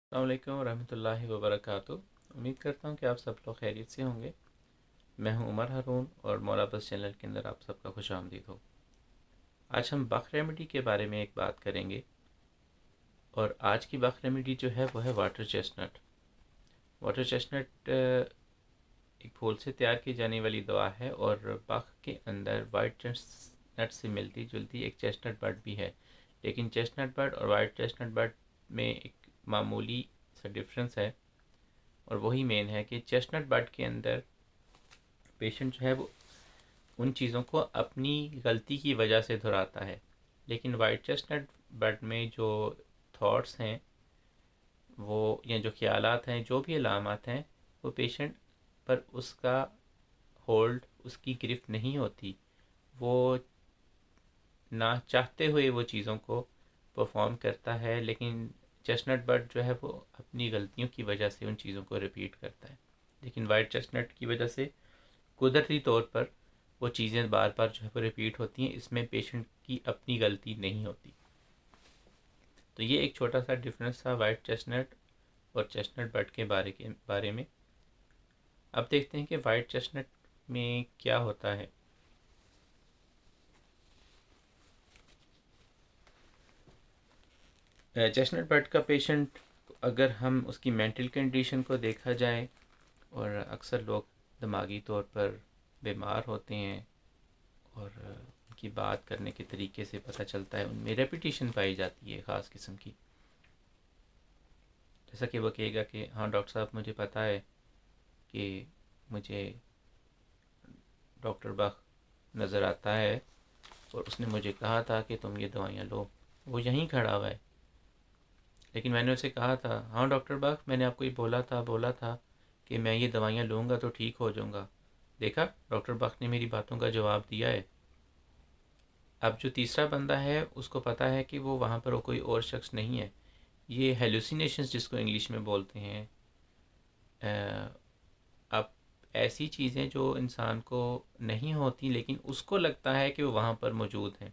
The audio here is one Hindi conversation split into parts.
अस्सलाम वालेकुम रहमतुल्लाहि व बरकातुहू। उम्मीद करता हूँ कि आप सब लोग खैरियत से होंगे। मैं हूँ उमर हारून और मौला बस चैनल के अंदर आप सबका खुश आमदीद हो। आज हम बख रेमेडी के बारे में एक बात करेंगे और आज की बख रेमेडी जो है वो है वाटर चेस्टनट। वाटर चेस्टनट एक फूल से तैयार की जाने वाली दवा है और बख के अंदर वाइट चेस्टनट से मिलती जुलती एक चेस्टनट बड भी है, लेकिन चेस्टनट बड और वाइट चेस्टनट बड में एक मामूली सा डिफरेंस है और वही मेन है कि चेस्टनट बड के अंदर पेशेंट जो है वो उन चीज़ों को अपनी गलती की वजह से दोहराता है, लेकिन वाइट चेस्टनट बड में जो थॉट्स हैं वो या जो ख्यालात हैं, जो भी अलामत हैं, वो पेशेंट पर उसका होल्ड, उसकी गिरफ्त नहीं होती। वो ना चाहते हुए वो चीज़ों को परफॉर्म करता है, लेकिन चेस्टनट बर्ड जो है वो अपनी गलतियों की वजह से उन चीज़ों को रिपीट करता है। लेकिन वाइट चेस्टनट की वजह से कुदरती तौर पर वो चीज़ें बार बार जो है वो रिपीट होती हैं, इसमें पेशेंट की अपनी गलती नहीं होती। तो ये एक छोटा सा डिफरेंस था वाइट चेस्टनट और चेस्टनट बर्ड के बारे में। अब देखते हैं कि वाइट चेस्टनट में क्या होता है। चेस्टनट बर्ड का पेशेंट, अगर हम उसकी मेंटल कंडीशन को देखा जाए, और अक्सर लोग दिमागी तौर पर बीमार होते हैं और उनकी बात करने के तरीके से पता चलता है उनमें रेपिटेशन पाई जाती है ख़ास किस्म की। जैसा कि वो कहेगा कि हाँ डॉक्टर साहब, मुझे पता है कि मुझे डॉक्टर बख नज़र आता है और उसने मुझे कहा था कि तुम ये दवाइयाँ लो। वो यहीं खड़ा हुआ है, लेकिन मैंने उसे कहा था, हाँ डॉक्टर बख, मैंने आपको ये बोला था कि मैं ये दवाइयाँ लूँगा तो ठीक हो जाऊँगा। देखा, डॉक्टर बख ने मेरी बातों का जवाब दिया है। अब जो तीसरा बंदा है उसको पता है कि वो वहाँ पर वो कोई और शख्स नहीं है। ये हेलुसिनेशंस जिसको इंग्लिश में बोलते हैं। अब ऐसी चीज़ें जो इंसान को नहीं होती लेकिन उसको लगता है कि वो वहाँ पर मौजूद हैं।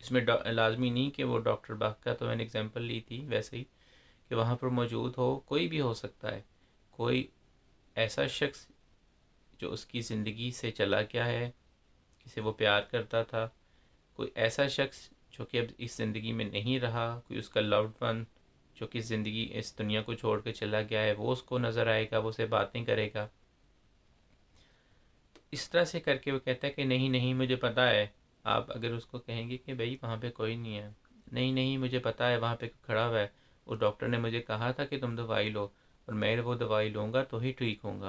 इसमें लाजमी नहीं कि वो डॉक्टर बख का तो मैंने एग्जांपल ली थी, वैसे ही कि वहाँ पर मौजूद हो, कोई भी हो सकता है। कोई ऐसा शख्स जो उसकी ज़िंदगी से चला गया है, किसे वो प्यार करता था, कोई ऐसा शख्स जो कि अब इस ज़िंदगी में नहीं रहा, कोई उसका लव्ड वन जो कि ज़िंदगी इस दुनिया को छोड़ कर चला गया है, वो उसको नज़र आएगा, वो उसे बातें करेगा। तो इस तरह से करके वो कहता है कि नहीं नहीं मुझे पता है। आप अगर उसको कहेंगे कि भाई वहाँ पे कोई नहीं है, नहीं नहीं मुझे पता है वहाँ पे खड़ा हुआ है, उस डॉक्टर ने मुझे कहा था कि तुम दवाई लो और मैं वो दवाई लूँगा तो ही ठीक होऊंगा,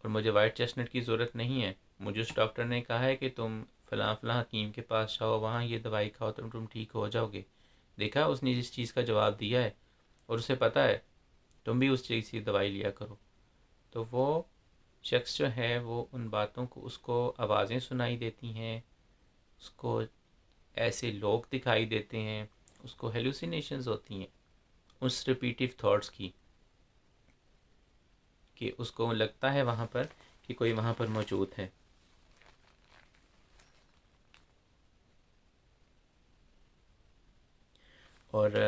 और मुझे वाइट चेस्टनट की ज़रूरत नहीं है। मुझे उस डॉक्टर ने कहा है कि तुम फ़लाँ फ़लाँ हकीम के पास जाओ, वहाँ ये दवाई खाओ तो तुम ठीक हो जाओगे। देखा, उसने जिस चीज़ का जवाब दिया है और उसे पता है, तुम भी उस चीज़ की दवाई लिया करो। तो वो शख्स जो है वो उन बातों को, उसको आवाज़ें सुनाई देती हैं, उसको ऐसे लोग दिखाई देते हैं, उसको हेलुसिनेशंस होती हैं उस रिपीटिव थॉट्स की, कि उसको लगता है वहाँ पर कि कोई वहाँ पर मौजूद है। और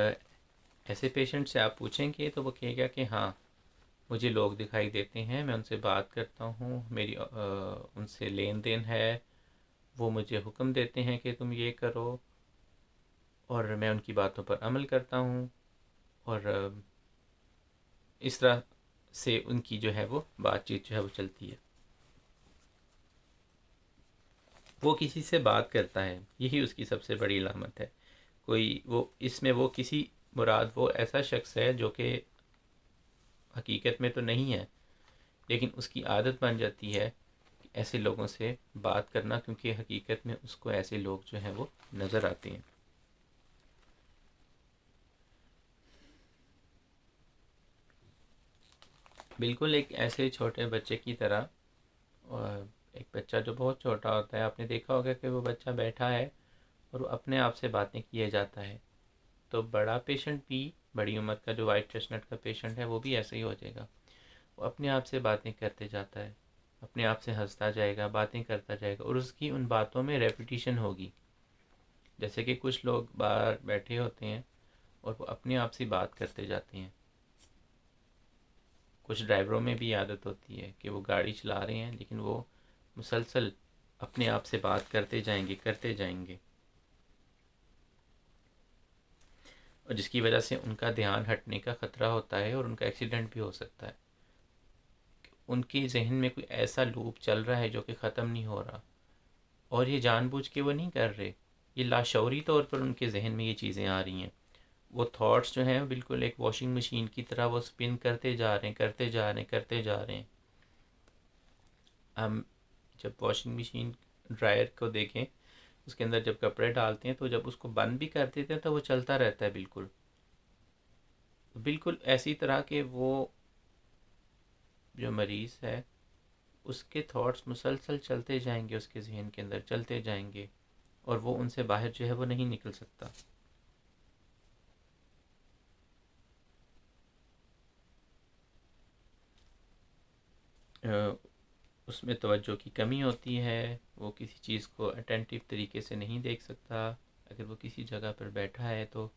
ऐसे पेशेंट से आप पूछेंगे तो वो कहेगा कि हाँ मुझे लोग दिखाई देते हैं, मैं उनसे बात करता हूँ, मेरी उनसे लेन देन है, वो मुझे हुक्म देते हैं कि तुम ये करो और मैं उनकी बातों पर अमल करता हूँ, और इस तरह से उनकी जो है वो बातचीत जो है वो चलती है। वो किसी से बात करता है, यही उसकी सबसे बड़ी अलामत है। कोई वो इसमें वो किसी मुराद वो ऐसा शख्स है जो कि हकीकत में तो नहीं है, लेकिन उसकी आदत बन जाती है ऐसे लोगों से बात करना, क्योंकि हकीकत में उसको ऐसे लोग जो हैं वो नज़र आते हैं। बिल्कुल एक ऐसे छोटे बच्चे की तरह। और एक बच्चा जो बहुत छोटा होता है, आपने देखा होगा कि वो बच्चा बैठा है और वो अपने आप से बातें किए जाता है। तो बड़ा पेशेंट भी, बड़ी उम्र का जो वाइट चेस्टनट का पेशेंट है वो भी ऐसे ही हो जाएगा। वो अपने आप से बातें करते जाता है, अपने आप से हंसता जाएगा, बातें करता जाएगा, और उसकी उन बातों में रेपिटेशन होगी। जैसे कि कुछ लोग बाहर बैठे होते हैं और वो अपने आप से बात करते जाते हैं, कुछ ड्राइवरों में भी आदत होती है कि वो गाड़ी चला रहे हैं लेकिन वो मुसलसल अपने आप से बात करते जाएंगे, और जिसकी वजह से उनका ध्यान हटने का ख़तरा होता है और उनका एक्सीडेंट भी हो सकता है। उनके जहन में कोई ऐसा लूप चल रहा है जो कि ख़त्म नहीं हो रहा, और ये जानबूझ के वो नहीं कर रहे, ये लाशौरी तौर पर उनके जहन में ये चीज़ें आ रही हैं। वो थॉट्स जो हैं बिल्कुल एक वॉशिंग मशीन की तरह वो स्पिन करते जा रहे हैं, करते जा रहे हैं, करते जा रहे हैं। हम जब वॉशिंग मशीन ड्रायर को देखें, उसके अंदर जब कपड़े डालते हैं तो जब उसको बंद भी कर देते हैं तो वो चलता रहता है। बिल्कुल बिल्कुल ऐसी तरह के वो जो मरीज़ है उसके थॉट्स मुसलसल चलते जाएंगे, उसके जहन के अंदर चलते जाएंगे, और वो उनसे बाहर जो है वो नहीं निकल सकता। उसमें तवज्जो की कमी होती है, वो किसी चीज़ को अटेंटिव तरीके से नहीं देख सकता। अगर वो किसी जगह पर बैठा है तो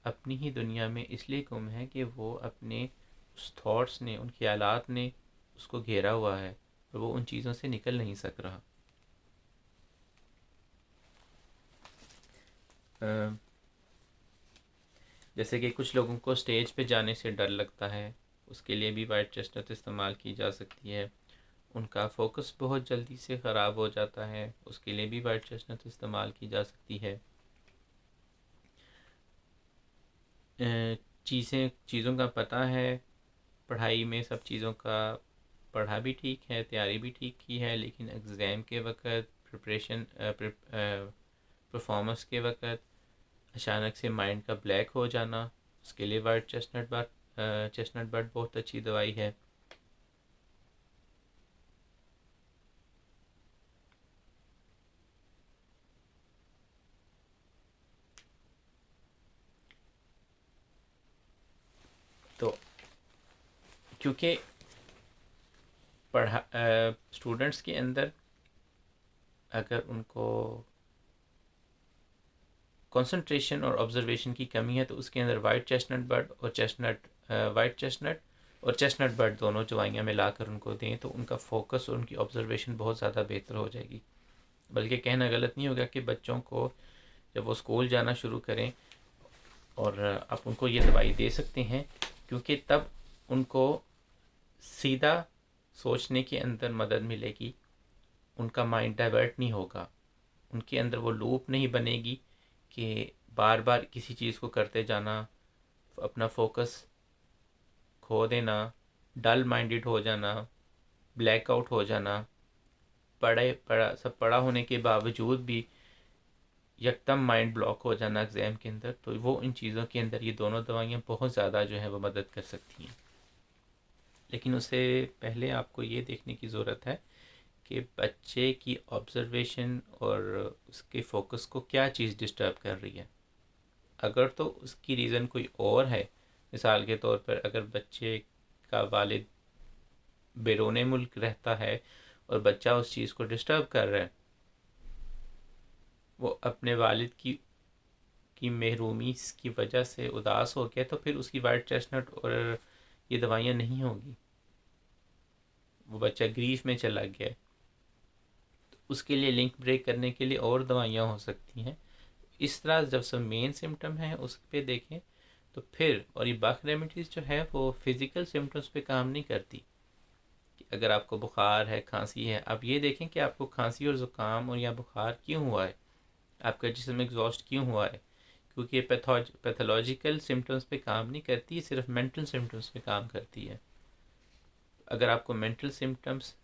अपनी ही दुनिया में इसलिए गुम है कि वो अपने उस थॉट्स ने, उन ख्यालात ने उसको घेरा हुआ है, और वो उन चीज़ों से निकल नहीं सक रहा। जैसे कि कुछ लोगों को स्टेज पे जाने से डर लगता है, उसके लिए भी वाइट चेस्टनट इस्तेमाल की जा सकती है। उनका फोकस बहुत जल्दी से ख़राब हो जाता है, उसके लिए भी वाइट चेस्टनट इस्तेमाल की जा सकती है। चीज़ों का पता है, पढ़ाई में सब चीज़ों का पढ़ा भी ठीक है, तैयारी भी ठीक की है, लेकिन एग्ज़ाम के वक्त, प्रिपरेशन परफॉर्मेंस के वक्त अचानक से माइंड का ब्लैक हो जाना, उसके लिए वाइट चेस्टनट बट बहुत अच्छी दवाई है। तो क्योंकि पढ़ा स्टूडेंट्स के अंदर अगर उनको कंसंट्रेशन और ऑब्जर्वेशन की कमी है तो उसके अंदर वाइट चेस्टनट और चेस्टनट बर्ड दोनों दवाइयाँ मिलाकर उनको दें तो उनका फोकस और उनकी ऑब्जर्वेशन बहुत ज़्यादा बेहतर हो जाएगी। बल्कि कहना गलत नहीं होगा कि बच्चों को जब वो स्कूल जाना शुरू करें और आप उनको ये दवाई दे सकते हैं, क्योंकि तब उनको सीधा सोचने के अंदर मदद मिलेगी, उनका माइंड डाइवर्ट नहीं होगा, उनके अंदर वो लूप नहीं बनेगी कि बार बार किसी चीज़ को करते जाना, अपना फोकस खो देना, डल माइंडेड हो जाना, ब्लैकआउट हो जाना, पढ़ा होने के बावजूद भी यकदम माइंड ब्लॉक हो जाना एग्ज़ाम के अंदर। तो वो इन चीज़ों के अंदर ये दोनों दवाइयाँ बहुत ज़्यादा जो है वो मदद कर सकती हैं। लेकिन उससे पहले आपको ये देखने की ज़रूरत है कि बच्चे की ऑब्ज़र्वेशन और उसके फोकस को क्या चीज़ डिस्टर्ब कर रही है। अगर तो उसकी रीज़न कोई और है, मिसाल के तौर पर अगर बच्चे का वालिद बैरून मुल्क रहता है और बच्चा उस चीज़ को डिस्टर्ब कर रहा है, वो अपने वालिद की महरूमी की वजह से उदास हो गया, तो फिर उसकी वाइट चेस्टनट और ये दवाइयाँ नहीं होगी। वो बच्चा ग्रीफ में चला गया, तो उसके लिए लिंक ब्रेक करने के लिए और दवाइयाँ हो सकती हैं। इस तरह जब सब मेन सिम्टम है उस पर देखें तो फिर, और ये बख रेमेडीज़ जो है वो फिज़िकल सिम्टम्स पे काम नहीं करती। कि अगर आपको बुखार है, खांसी है, आप ये देखें कि आपको खांसी और ज़ुकाम और या बुखार क्यों हुआ है, आपका जिस्म एग्जॉस्ट क्यों हुआ है। क्योंकि ये पैथोलॉजिकल सिम्टम्स पे काम नहीं करती, सिर्फ मेंटल सिम्टम्स पे काम करती है। अगर आपको मेंटल सिम्टम्स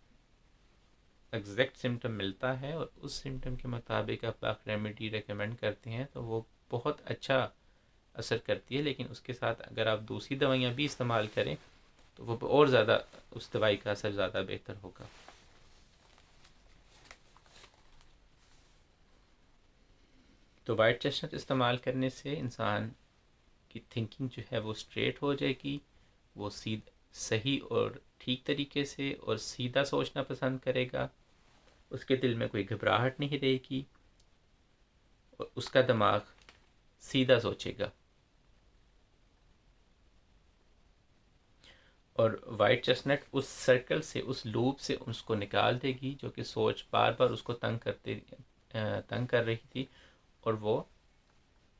एग्जैक्ट सिम्टम मिलता है और उस सिम्टम के मुताबिक आप बख रेमेडी रेकमेंड करते हैं तो वो बहुत अच्छा असर करती है। लेकिन उसके साथ अगर आप दूसरी दवाइयाँ भी इस्तेमाल करें तो वो और ज़्यादा, उस दवाई का असर ज़्यादा बेहतर होगा। तो वाइट चेस्टनट इस्तेमाल करने से इंसान की थिंकिंग जो है वो स्ट्रेट हो जाएगी, वो सही और ठीक तरीके से और सीधा सोचना पसंद करेगा, उसके दिल में कोई घबराहट नहीं रहेगी और उसका दिमाग सीधा सोचेगा। और वाइट चेस्टनट उस सर्कल से, उस लूप से उसको निकाल देगी जो कि सोच बार बार उसको तंग कर रही थी, और वो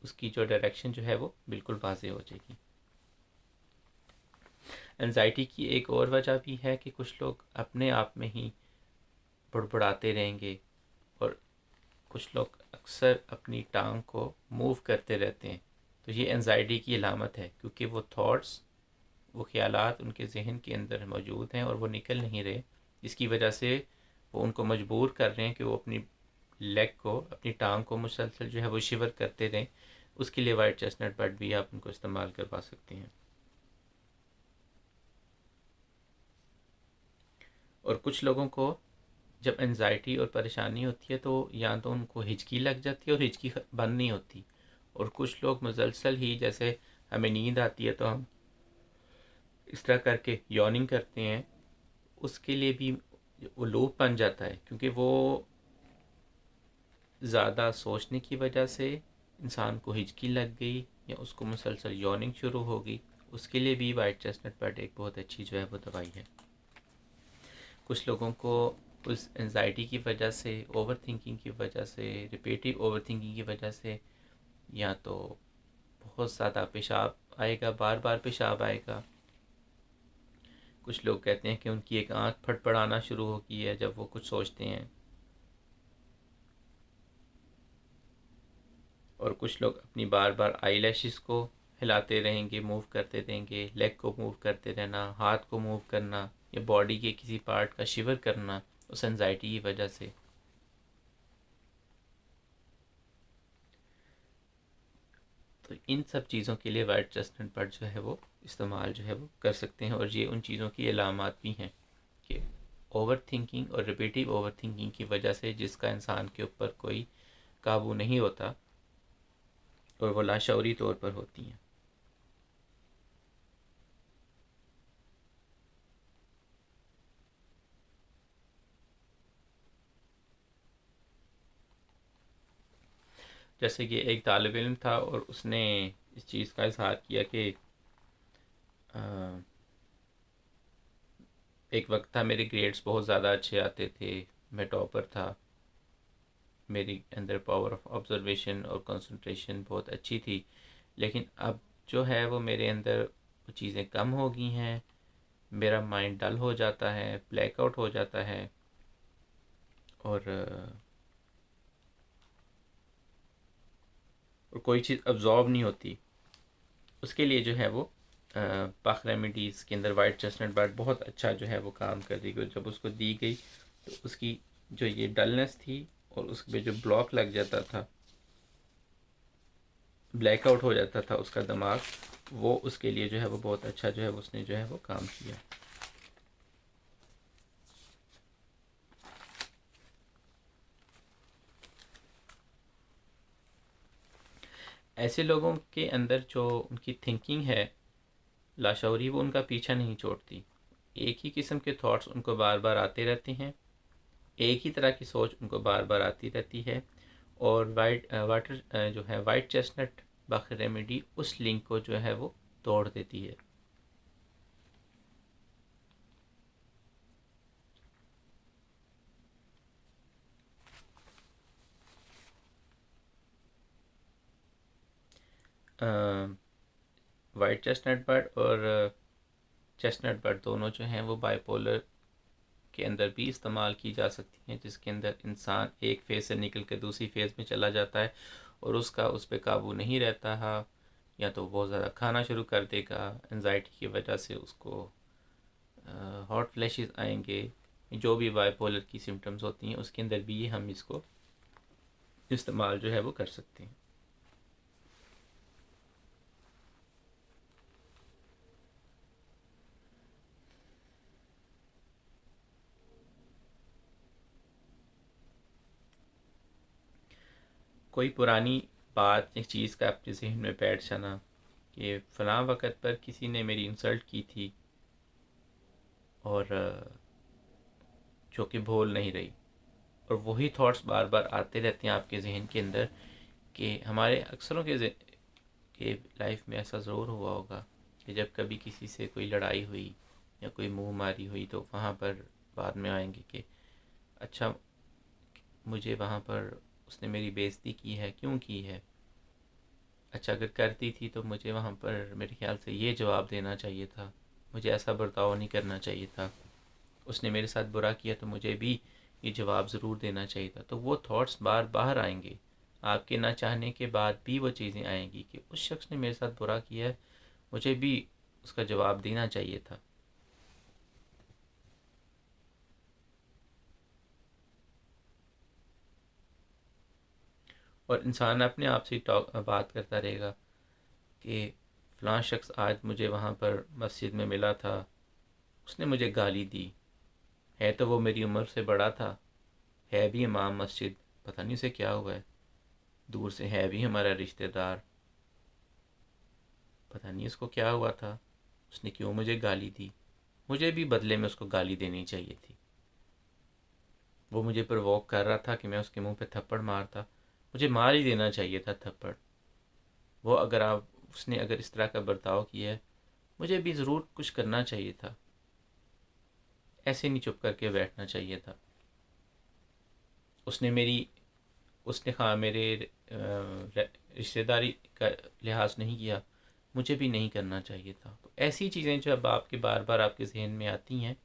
उसकी जो डायरेक्शन जो है वो बिल्कुल वाज़ेह हो जाएगी। एंजाइटी की एक और वजह भी है कि कुछ लोग अपने आप में ही बुड़बुड़ाते रहेंगे, और कुछ लोग अक्सर अपनी टांग को मूव करते रहते हैं। तो ये एंजाइटी की अलामत है, क्योंकि वो थॉट्स, वो ख्यालात उनके जहन के अंदर मौजूद हैं और वो निकल नहीं रहे, जिसकी वजह से वो उनको मजबूर कर रहे हैं कि वो अपनी लेग को, अपनी टांग को मुसलसल जो है वो शिवर करते रहें। उसके लिए वाइट चेस्टनट बड भी आप उनको इस्तेमाल करवा सकते हैं। और कुछ लोगों को जब एनजाइटी और परेशानी होती है तो या तो उनको हिचकी लग जाती है और हिचकी बंद नहीं होती, और कुछ लोग मुसलसल ही, जैसे हमें नींद आती है तो हम इस तरह करके यॉर्निंग करते हैं, उसके लिए भी वो लूप बन जाता है, क्योंकि वो ज़्यादा सोचने की वजह से इंसान को हिचकी लग गई या उसको मुसलसल यॉर्निंग शुरू हो गई। उसके लिए भी वाइट चेस्टनट बड एक बहुत अच्छी जो है वो दवाई है। कुछ लोगों को उस एंजाइटी की वजह से, ओवर थिंकिंग की वजह से, रिपीटिव ओवर थिंकिंग की वजह से, या तो बहुत ज़्यादा पेशाब आएगा, बार बार पेशाब आएगा। कुछ लोग कहते हैं कि उनकी एक आंख फटफड़ाना शुरू हो गई है जब वो कुछ सोचते हैं। और कुछ लोग अपनी बार बार आई लैशेस को हिलाते रहेंगे, मूव करते रहेंगे, लेग को मूव करते रहना, हाथ को मूव करना, या बॉडी के किसी पार्ट का शिवर करना उस एंजाइटी की वजह से। तो इन सब चीज़ों के लिए वाइट चेस्टनट बड जो है वो इस्तेमाल जो है वो कर सकते हैं। और ये उन चीज़ों की अलामात भी हैं कि ओवर थिंकिंग और रिपीटिव ओवर थिंकिंग की वजह से जिसका इंसान के ऊपर कोई काबू नहीं होता, और वो लाशऊरी तौर पर होती हैं। जैसे कि एक तालिब इल्म था और उसने इस चीज़ का इजहार किया कि एक वक्त था मेरे ग्रेड्स बहुत ज़्यादा अच्छे आते थे, मैं टॉपर था, मेरी अंदर पावर ऑफ ऑब्जर्वेशन और कंसंट्रेशन बहुत अच्छी थी। लेकिन अब जो है वो मेरे अंदर वो चीज़ें कम हो गई हैं, मेरा माइंड डल हो जाता है, ब्लैकआउट हो जाता है, और और कोई चीज़ अब्जॉर्ब नहीं होती। उसके लिए जो है वो पाक रेमेडीज़ के अंदर वाइट चेस्टनट बड बहुत अच्छा जो है वो काम कर रही है। जब उसको दी गई तो उसकी जो ये डलनेस थी और उस पर जो ब्लॉक लग जाता था, ब्लैकआउट हो जाता था उसका दिमाग, वो उसके लिए जो है वो बहुत अच्छा जो है उसने जो है वो काम किया। ऐसे लोगों के अंदर जो उनकी थिंकिंग है लाशौरी, वो उनका पीछा नहीं छोड़ती। एक ही किस्म के थॉट्स उनको बार बार आते रहते हैं, एक ही तरह की सोच उनको बार बार आती रहती है। और वाटर जो है वाइट चेस्टनट बाख रेमेडी उस लिंक को जो है वो तोड़ देती है। वाइट चेस्टनट बर्ड और चेस्टनट बर्ड दोनों जो हैं वो बाइपोलर के अंदर भी इस्तेमाल की जा सकती हैं, जिसके अंदर इंसान एक फेज़ से निकल कर दूसरी फेज़ में चला जाता है और उसका उस पर काबू नहीं रहता है। या तो बहुत ज़्यादा खाना शुरू कर देगा, एनजाइटी की वजह से उसको हॉट फ्लैशेस आएंगे, जो भी बाइपोलर की सिम्टम्स होती हैं उसके अंदर भी ये हम इसको इस्तेमाल जो है वो कर सकते हैं। कोई पुरानी बात, एक चीज़ का अपने जहन में बैठ जाना कि फ़लाँ वक़्त पर किसी ने मेरी इंसल्ट की थी, और जो कि भूल नहीं रही, और वही थॉट्स बार बार आते रहते हैं आपके जहन के अंदर। कि हमारे अक्सरों के लाइफ में ऐसा ज़रूर हुआ होगा कि जब कभी किसी से कोई लड़ाई हुई या कोई मुंह मारी हुई तो वहाँ पर बाद में आएंगे कि अच्छा, मुझे वहाँ पर उसने मेरी बेइज्जती की है, क्यों की है। अच्छा, अगर करती थी तो मुझे वहाँ पर मेरे ख्याल से ये जवाब देना चाहिए था, मुझे ऐसा बर्ताव नहीं करना चाहिए था। उसने मेरे साथ बुरा किया तो मुझे भी ये जवाब ज़रूर देना चाहिए था। तो वो थॉट्स बार बाहर आएंगे, आपके ना चाहने के बाद भी वो चीज़ें आएंगी कि उस शख्स ने मेरे साथ बुरा किया है, मुझे भी उसका जवाब देना चाहिए था। और इंसान अपने आप से बात करता रहेगा कि फ़लाँ शख्स आज मुझे वहाँ पर मस्जिद में मिला था, उसने मुझे गाली दी, है तो वो मेरी उम्र से बड़ा था, है भी इमाम मस्जिद, पता नहीं उसे क्या हुआ है, दूर से है भी हमारा रिश्तेदार, पता नहीं उसको क्या हुआ था, उसने क्यों मुझे गाली दी, मुझे भी बदले में उसको गाली देनी चाहिए थी। वो मुझे प्रवोक कर रहा था कि मैं उसके मुंह पे थप्पड़ मारता, मुझे मार ही देना चाहिए था थप्पड़। वो अगर आप उसने अगर इस तरह का बर्ताव किया है, मुझे भी ज़रूर कुछ करना चाहिए था, ऐसे नहीं चुप करके बैठना चाहिए था। उसने मेरी उसने हाँ मेरे रिश्तेदारी का लिहाज नहीं किया, मुझे भी नहीं करना चाहिए था। तो ऐसी चीज़ें जब आपके बार बार आपके जहन में आती हैं,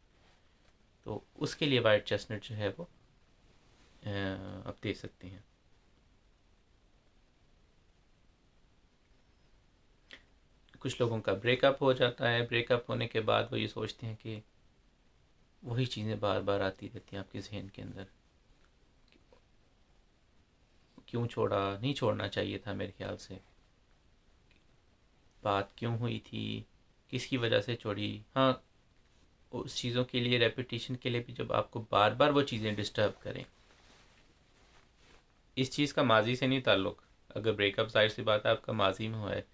तो उसके लिए वाइट चेस्टनट जो है वो आप दे सकते हैं। कुछ लोगों का ब्रेकअप हो जाता है, ब्रेकअप होने के बाद वो ये सोचते हैं कि वही चीज़ें बार बार आती रहती हैं आपके जहन के अंदर, क्यों छोड़ा, नहीं छोड़ना चाहिए था मेरे ख्याल से, बात क्यों हुई थी, किसकी वजह से छोड़ी। हाँ, उस चीज़ों के लिए रेपिटेशन के लिए भी जब आपको बार बार वो चीज़ें डिस्टर्ब करें, इस चीज़ का माजी से नहीं ताल्लुक़, अगर ब्रेकअप जाहिर सी बात है आपका माजी में हुआ है,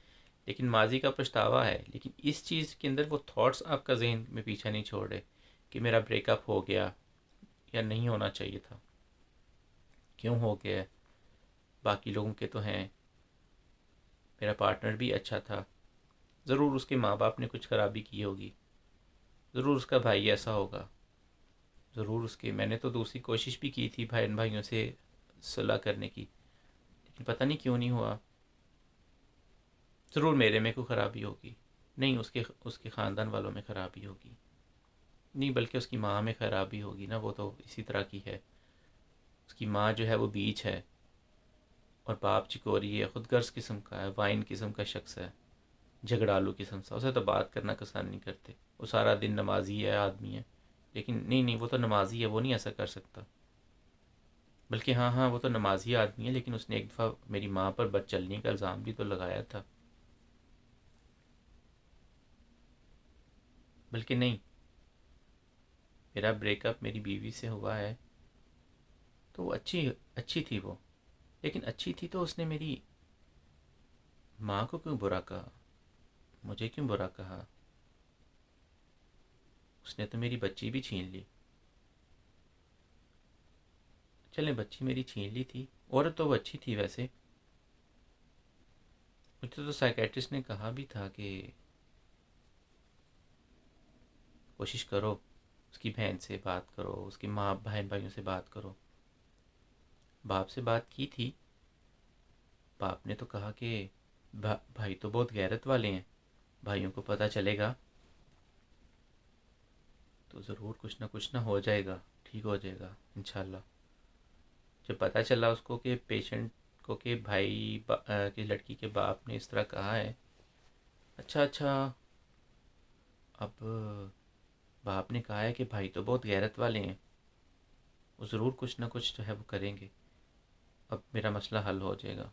लेकिन माजी का पछतावा है, लेकिन इस चीज़ के अंदर वो थॉट्स आपका जहन में पीछा नहीं छोड़ रहे कि मेरा ब्रेकअप हो गया या नहीं होना चाहिए था, क्यों हो गया, बाकी लोगों के तो हैं, मेरा पार्टनर भी अच्छा था, ज़रूर उसके माँ बाप ने कुछ खराबी की होगी, ज़रूर उसका भाई ऐसा होगा, ज़रूर उसके, मैंने तो दूसरी कोशिश भी की थी भाइयों से सुलह करने की, लेकिन पता नहीं क्यों नहीं हुआ, ज़रूर मेरे में कोई ख़राबी होगी, नहीं उसके उसके ख़ानदान वालों में ख़राबी होगी, नहीं बल्कि उसकी माँ में ख़राबी होगी ना, वो तो इसी तरह की है, उसकी माँ जो है वो बीच है और बाप चिकोरी है, खुदगर्ज किस्म का है, वाइन किस्म का शख्स है, झगड़ालू किस्म सा, उसे तो बात करना पसंद नहीं करते। वो सारा दिन नमाजी है आदमी है, लेकिन नहीं नहीं वो तो नमाजी है, वो नहीं ऐसा कर सकता। बल्कि हाँ हाँ वो तो नमाजी आदमी है, लेकिन उसने एक दफ़ा मेरी माँ पर बदचलने का इल्ज़ाम भी तो लगाया था। बल्कि नहीं, मेरा ब्रेकअप मेरी बीवी से हुआ है तो वो अच्छी अच्छी थी वो, लेकिन अच्छी थी तो उसने मेरी माँ को क्यों बुरा कहा, मुझे क्यों बुरा कहा, उसने तो मेरी बच्ची भी छीन ली। चलें बच्ची मेरी छीन ली थी, औरत तो वो अच्छी थी वैसे, मुझे तो साइकेट्रिस्ट ने कहा भी था कि कोशिश करो, उसकी बहन से बात करो, उसकी माँ बहन भाइयों से बात करो। बाप से बात की थी, बाप ने तो कहा कि भाई तो बहुत गैरत वाले हैं, भाइयों को पता चलेगा तो ज़रूर कुछ ना हो जाएगा, ठीक हो जाएगा इंशाल्लाह। जब पता चला उसको कि पेशेंट को कि कि लड़की के बाप ने इस तरह कहा है, अच्छा अच्छा, अब बाप ने कहा है कि भाई तो बहुत गैरत वाले हैं, वो ज़रूर कुछ ना कुछ जो है वो करेंगे, अब मेरा मसला हल हो जाएगा।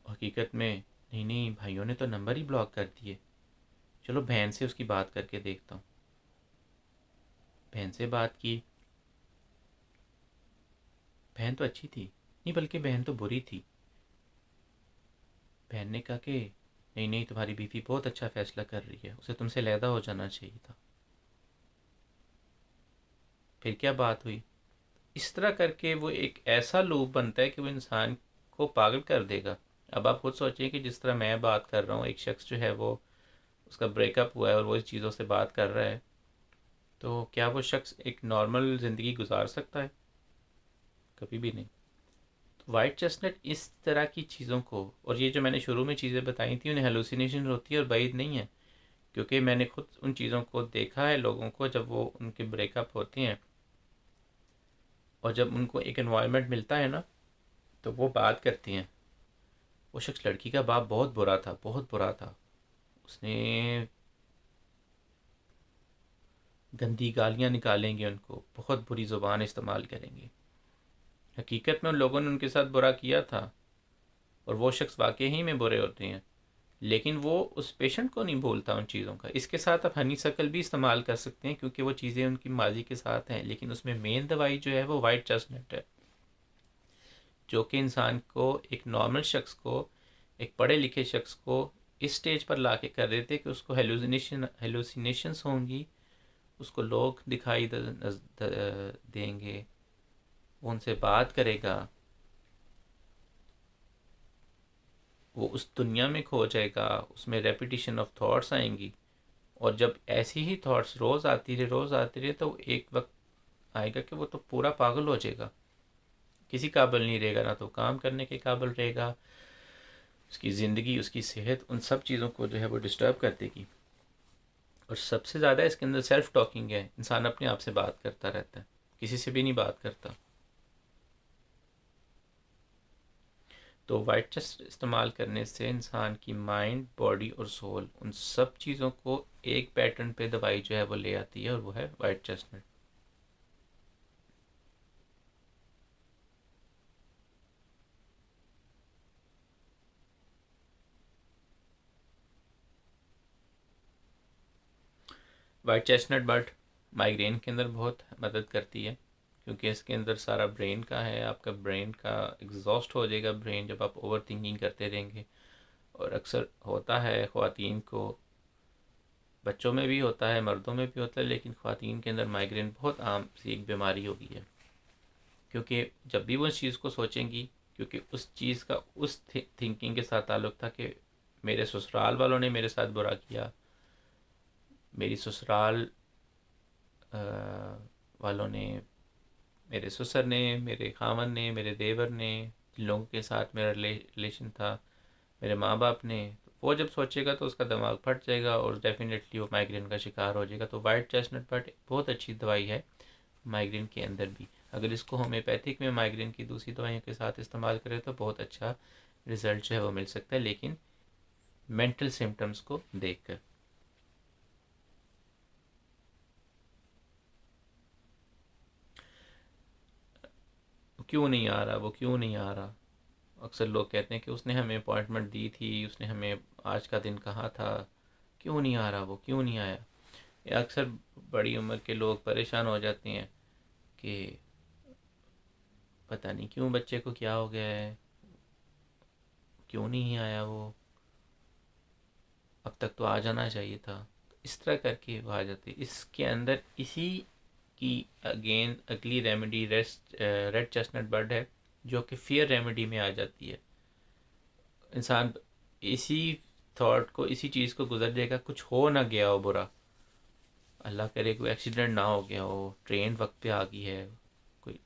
हकीकत में नहीं नहीं, भाइयों ने तो नंबर ही ब्लॉक कर दिए, चलो बहन से उसकी बात करके देखता हूँ। बहन से बात की, बहन तो अच्छी थी, नहीं बल्कि बहन तो बुरी थी। बहन ने कहा कि नहीं नहीं, तुम्हारी बीवी बहुत अच्छा फैसला कर रही है, उसे तुमसे अलहदा हो जाना चाहिए था। फिर क्या बात हुई, इस तरह करके वो एक ऐसा लूप बनता है कि वो इंसान को पागल कर देगा। अब आप खुद सोचिए कि जिस तरह मैं बात कर रहा हूँ, एक शख्स जो है वो, उसका ब्रेकअप हुआ है और वो इस चीज़ों से बात कर रहा है, तो क्या वो शख्स एक नॉर्मल ज़िंदगी गुजार सकता है? कभी भी नहीं। तो वाइट चेस्टनट इस तरह की चीज़ों को, और ये जो मैंने शुरू में चीज़ें बताई थी उन्हें हेलुसिनेशन होती है और बैद नहीं है, क्योंकि मैंने खुद उन चीज़ों को देखा है लोगों को जब वो उनके ब्रेकअप होते हैं और जब उनको एक एनवायरनमेंट मिलता है ना, तो वो बात करती हैं। वो शख्स, लड़की का बाप बहुत बुरा था, बहुत बुरा था। उसने गंदी गालियाँ निकालेंगे उनको, बहुत बुरी ज़ुबान इस्तेमाल करेंगे। हकीकत में उन लोगों ने उनके साथ बुरा किया था और वो शख्स वाकई ही में बुरे होते हैं, लेकिन वो उस पेशेंट को नहीं भूलता उन चीज़ों का। इसके साथ आप हनी शक्ल भी इस्तेमाल कर सकते हैं क्योंकि वो चीज़ें उनकी माजी के साथ हैं, लेकिन उसमें मेन दवाई जो है वो वाइट चेस्टनट है, जो कि इंसान को, एक नॉर्मल शख्स को, एक पढ़े लिखे शख्स को इस स्टेज पर ला के कर देते कि उसको हेलुसिनेशंस होंगी, उसको लोग दिखाई देंगे, वो उनसे बात करेगा, वो उस दुनिया में खो जाएगा, उसमें रेपिटेशन ऑफ थॉट्स आएंगी। और जब ऐसी ही थॉट्स रोज़ आती रहे तो एक वक्त आएगा कि वो तो पूरा पागल हो जाएगा, किसी काबिल नहीं रहेगा, ना तो काम करने के काबिल रहेगा, उसकी ज़िंदगी, उसकी सेहत, उन सब चीज़ों को जो है वो डिस्टर्ब कर देगी। और सबसे ज़्यादा इसके अंदर सेल्फ टॉकिंग है, इंसान अपने आप से बात करता रहता है, किसी से भी नहीं बात करता। तो वाइट चेस्ट इस्तेमाल करने से इंसान की माइंड, बॉडी और सोल, उन सब चीज़ों को एक पैटर्न पे दवाई जो है वो ले आती है, और वो है white chestnut. White chestnut but migraine के अंदर बहुत मदद करती है, क्योंकि इसके अंदर सारा ब्रेन का है, आपका ब्रेन का एग्जॉस्ट हो जाएगा ब्रेन जब आप ओवर थिंकिंग करते रहेंगे। और अक्सर होता है ख़वातीन को, बच्चों में भी होता है, मर्दों में भी होता है, लेकिन ख़वातीन के अंदर माइग्रेन बहुत आम सी एक बीमारी हो गई है, क्योंकि जब भी वो उस चीज़ को सोचेंगी, क्योंकि उस चीज़ का उस थिंकिंग के साथ ताल्लुक़ था कि मेरे ससुराल वालों ने मेरे साथ बुरा किया, मेरी ससुराल वालों ने, मेरे ससुर ने, मेरे खामन ने, मेरे देवर ने, जिन लोगों के साथ मेरा रिलेशन था, मेरे माँ बाप ने, वो जब सोचेगा तो उसका दिमाग फट जाएगा और डेफिनेटली वो माइग्रेन का शिकार हो जाएगा। तो वाइट चेस्टनट बट बहुत अच्छी दवाई है माइग्रेन के अंदर भी। अगर इसको होम्योपैथिक में माइग्रेन की दूसरी दवाइयों के साथ इस्तेमाल करें तो बहुत अच्छा रिजल्ट जो है वो मिल सकता है, लेकिन मेंटल सिम्टम्स को देख कर। क्यों नहीं आ रहा, वो क्यों नहीं आ रहा? अक्सर लोग कहते हैं कि उसने हमें अपॉइंटमेंट दी थी, उसने हमें आज का दिन कहा था, क्यों नहीं आ रहा, वो क्यों नहीं आया? या अक्सर बड़ी उम्र के लोग परेशान हो जाते हैं कि पता नहीं क्यों बच्चे को क्या हो गया है, क्यों नहीं आया वो, अब तक तो आ जाना चाहिए था। इस तरह करके वो आ जाती है। इसके अंदर इसी की अगेन अगली रेमेडी रेड चेस्टनट बर्ड है, जो कि फियर रेमेडी में आ जाती है। इंसान इसी थॉट को, इसी चीज़ को गुजर जाएगा, कुछ हो ना गया हो बुरा, अल्लाह करे कोई एक्सीडेंट ना हो गया हो, ट्रेन वक्त पे आ गई है, कोई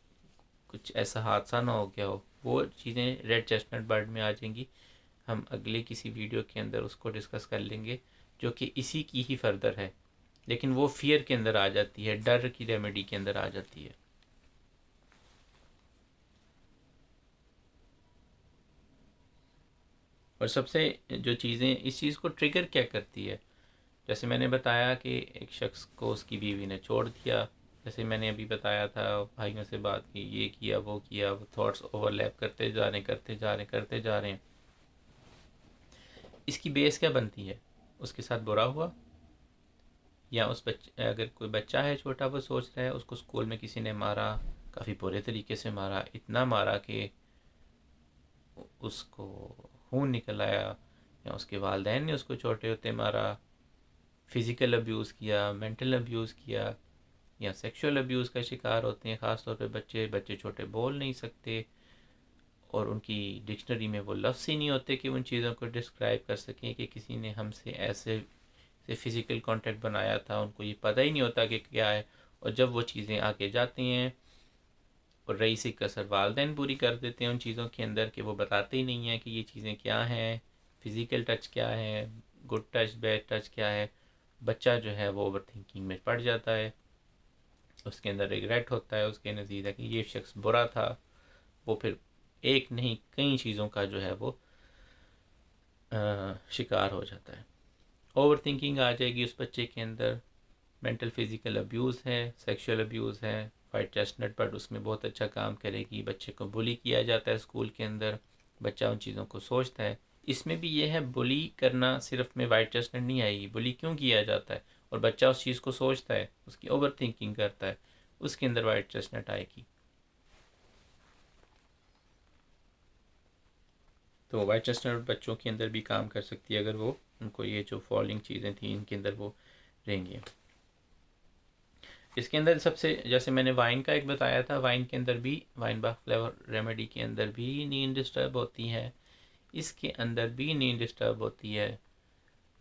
कुछ ऐसा हादसा ना हो गया हो, वो चीज़ें रेड चेस्टनट बर्ड में आ जाएंगी। हम अगले किसी वीडियो के अंदर उसको डिस्कस कर लेंगे, जो कि इसी की ही फर्दर है, लेकिन वो फियर के अंदर आ जाती है, डर की रेमेडी के अंदर आ जाती है। और सबसे जो चीज़ें इस चीज़ को ट्रिगर क्या करती है, जैसे मैंने बताया कि एक शख्स को उसकी बीवी ने छोड़ दिया, जैसे मैंने अभी बताया था, भाइयों से बात की, ये किया, वो थॉट्स ओवरलैप करते जा रहे हैं। इसकी बेस क्या बनती है? उसके साथ बुरा हुआ, या उस बच्चे, अगर कोई बच्चा है छोटा, वो सोच रहा है उसको स्कूल में किसी ने मारा, काफ़ी बुरे तरीके से मारा, इतना मारा कि उसको खून निकल आया, या उसके वालदैन ने उसको छोटे होते मारा, फिज़िकल अब्यूज़ किया, मेंटल अब्यूज़ किया, या सेक्सुअल अब्यूज़ का शिकार होते हैं ख़ास तौर पे बच्चे छोटे बोल नहीं सकते, और उनकी डिक्शनरी में वो लफ्ज़ ही नहीं होते कि उन चीज़ों को डिस्क्राइब कर सकें कि किसी ने हमसे ऐसे से फ़िज़िकल कांटेक्ट बनाया था, उनको ये पता ही नहीं होता कि क्या है। और जब वो चीज़ें आगे जाती हैं और रईसी कसर वालदैन पूरी कर देते हैं उन चीज़ों के अंदर कि वो बताते ही नहीं हैं कि ये चीज़ें क्या हैं, फ़िज़िकल टच क्या है, गुड टच बैड टच क्या है। बच्चा जो है वो ओवर थिंकिंग में पड़ जाता है, उसके अंदर रिग्रेट होता है, उसके नज़दीक है कि ये शख्स बुरा था। वो फिर एक नहीं कई चीज़ों का जो है वो शिकार हो जाता है। ओवर थिंकिंग आ जाएगी उस बच्चे के अंदर। मेंटल फिजिकल अब्यूज़ है, सेक्सुअल अब्यूज़ है। वाइट चेस्टनट बर्ड उसमें बहुत अच्छा काम करेगी। बच्चे को बुली किया जाता है स्कूल के अंदर, बच्चा उन चीज़ों को सोचता है। इसमें भी ये है, बुली करना सिर्फ में वाइट चेस्टनट नहीं आएगी, बुली क्यों किया जाता है और बच्चा उस चीज़ को सोचता है, उसकी ओवर थिंकिंग करता है, उसके अंदर वाइट चेस्टनट आएगी। तो वाइट चेस्टनट बच्चों के अंदर भी काम कर सकती है अगर वो उनको ये जो फॉलोइंग चीज़ें थी इनके अंदर वो रहेंगी। इसके अंदर सबसे, जैसे मैंने वाइन का एक बताया था, वाइन के अंदर भी, वाइन बाख फ्लेवर रेमेडी के अंदर भी नींद डिस्टर्ब होती है, इसके अंदर भी नींद डिस्टर्ब होती है।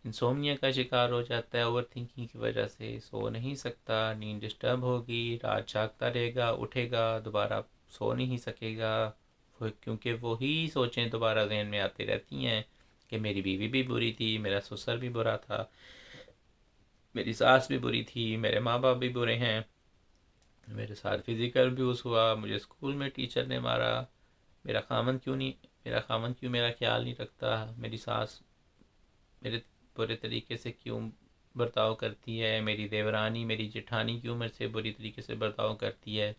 इंसोमिया का शिकार हो जाता है ओवर थिंकिंग की वजह से, सो नहीं सकता, नींद डिस्टर्ब होगी, रात जागता रहेगा, उठेगा दोबारा सो नहीं सकेगा, क्योंकि वो ही सोचें दोबारा जहन में आती रहती हैं कि मेरी बीवी भी बुरी थी, मेरा ससुर भी बुरा था, मेरी सास भी बुरी थी, मेरे माँ बाप भी बुरे हैं, मेरे साथ फिज़िकल अब्यूज़ हुआ, मुझे स्कूल में टीचर ने मारा, मेरा खामन क्यों मेरा ख्याल नहीं रखता, मेरी सास मेरे बुरे तरीके से क्यों बर्ताव करती है, मेरी देवरानी मेरी जेठानी क्यों मेरे से बुरी तरीके से बर्ताव करती है,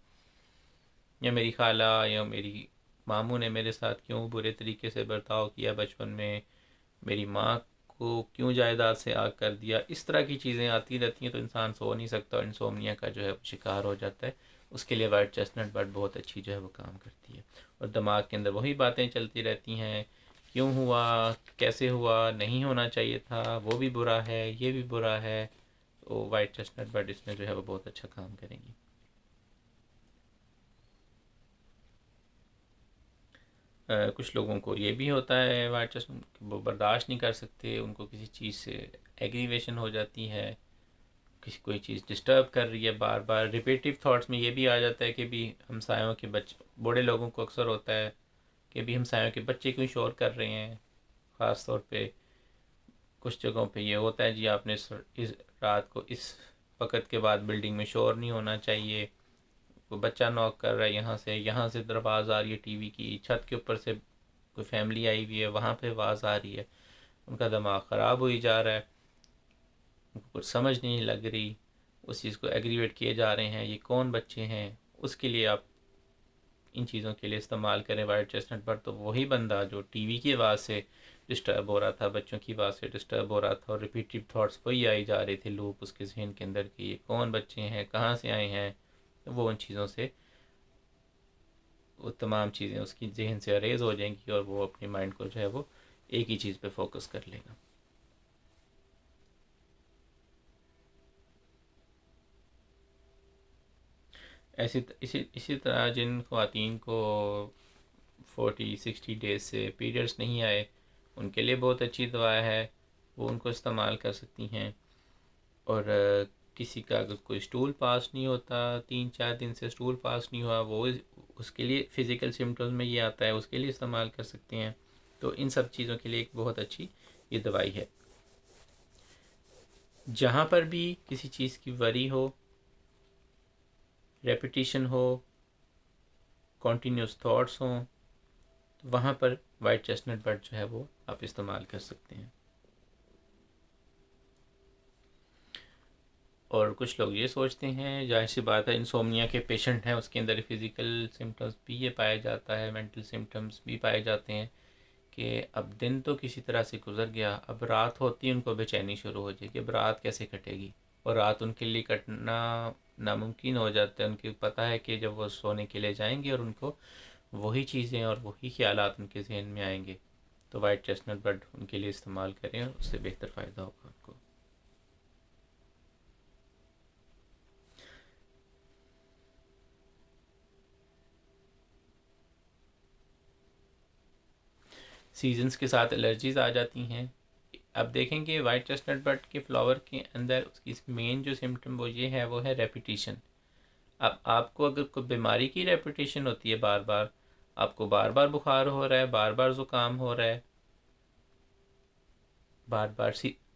या मेरी खाला या मेरी मामू ने मेरे साथ क्यों बुरे तरीके से बर्ताव किया बचपन में, मेरी माँ को क्यों जायदाद से आग कर दिया। इस तरह की चीज़ें आती रहती हैं तो इंसान सो नहीं सकता और इंसोमनिया का जो है शिकार हो जाता है। उसके लिए वाइट चेस्टनट बर्ड बहुत अच्छी जो है वो काम करती है। और दिमाग के अंदर वही बातें चलती रहती हैं, क्यों हुआ, कैसे हुआ, नहीं होना चाहिए था, वो भी बुरा है, ये भी बुरा है। तो वाइट चेस्टनट बर्ड इसमें जो है वो बहुत अच्छा काम करेंगी। कुछ लोगों को ये भी होता है वाइट चेस्टनट, वो बर्दाश्त नहीं कर सकते, उनको किसी चीज़ से एग्रीवेशन हो जाती है, किसी कोई चीज़ डिस्टर्ब कर रही है बार बार। रिपीटिव थॉट्स में ये भी आ जाता है कि भी हमसायों के बच्चे, बूढ़े लोगों को अक्सर होता है कि भी हमसायों के बच्चे क्यों शोर कर रहे हैं। ख़ास तौर पे कुछ जगहों पे ये होता है, जी आपने इस रात को इस वक़्त के बाद बिल्डिंग में शोर नहीं होना चाहिए, कोई बच्चा नॉक कर रहा है, यहाँ से दरवाज़ आ रही है टीवी की, छत के ऊपर से कोई फैमिली आई हुई है, वहाँ पे आवाज़ आ रही है, उनका दिमाग ख़राब हो ही जा रहा है, उनको कुछ समझ नहीं लग रही, उस चीज़ को एग्रीवेट किए जा रहे हैं, ये कौन बच्चे हैं। उसके लिए आप इन चीज़ों के लिए इस्तेमाल करें वाइट चेस्टनट पर। तो वही बंदा जो टीवी की आवाज़ से डिस्टर्ब हो रहा था, बच्चों की आवाज़ से डिस्टर्ब हो रहा था और रिपीटिव थॉट्स वही आई जा रहे थे लूप उसके जहन के अंदर कि ये कौन बच्चे हैं, कहाँ से आए हैं, तो वो उन चीज़ों से, वो तमाम चीज़ें उसकी जहन से अरेज हो जाएंगी और वो अपने माइंड को जो है वो एक ही चीज़ पे फोकस कर लेगा। इसी तरह जिन ख़वातीन को 40-60 डेज से पीरियड्स नहीं आए, उनके लिए बहुत अच्छी दवा है, वो उनको इस्तेमाल कर सकती हैं। और किसी का अगर कोई स्टूल पास नहीं होता, 3-4 दिन से स्टूल पास नहीं हुआ, वो उसके लिए फ़िज़िकल सिम्टम्स में ये आता है, उसके लिए इस्तेमाल कर सकते हैं। तो इन सब चीज़ों के लिए एक बहुत अच्छी ये दवाई है। जहाँ पर भी किसी चीज़ की वरी हो, रेपिटिशन हो, कॉन्टीन्यूस थॉट्स हों, तो वहाँ पर वाइट चेस्टनट बर्ड जो है वो आप इस्तेमाल कर सकते हैं। और कुछ लोग ये सोचते हैं, जाहिर सी बात है इंसोमनिया के पेशेंट हैं, उसके अंदर फिज़िकल सिम्टम्स भी ये पाया जाता है, मेंटल सिम्टम्स भी पाए जाते हैं कि अब दिन तो किसी तरह से गुजर गया, अब रात होती है उनको बेचैनी शुरू हो जाएगी, अब रात कैसे कटेगी। और रात उनके लिए कटना नामुमकिन हो जाता है। उनके पता है कि जब वो सोने के लिए जाएंगे और उनको वही चीज़ें और वही ख्यालात उनके जहन में आएंगे, तो वाइट चेस्टनट बर्ड उनके लिए इस्तेमाल करें और उससे बेहतर फ़ायदा होगा उनको। सीजन्स के साथ एलर्जीज़ आ जाती हैं। अब देखेंगे वाइट चेस्टनट बट के फ्लावर के अंदर उसकी मेन जो सिम्टम वो है रेपिटिशन। अब आपको अगर कोई बीमारी की रेपिटेशन होती है, बार बार आपको बार बार बुखार हो रहा है, बार बार ज़ुकाम हो रहा है, बार बार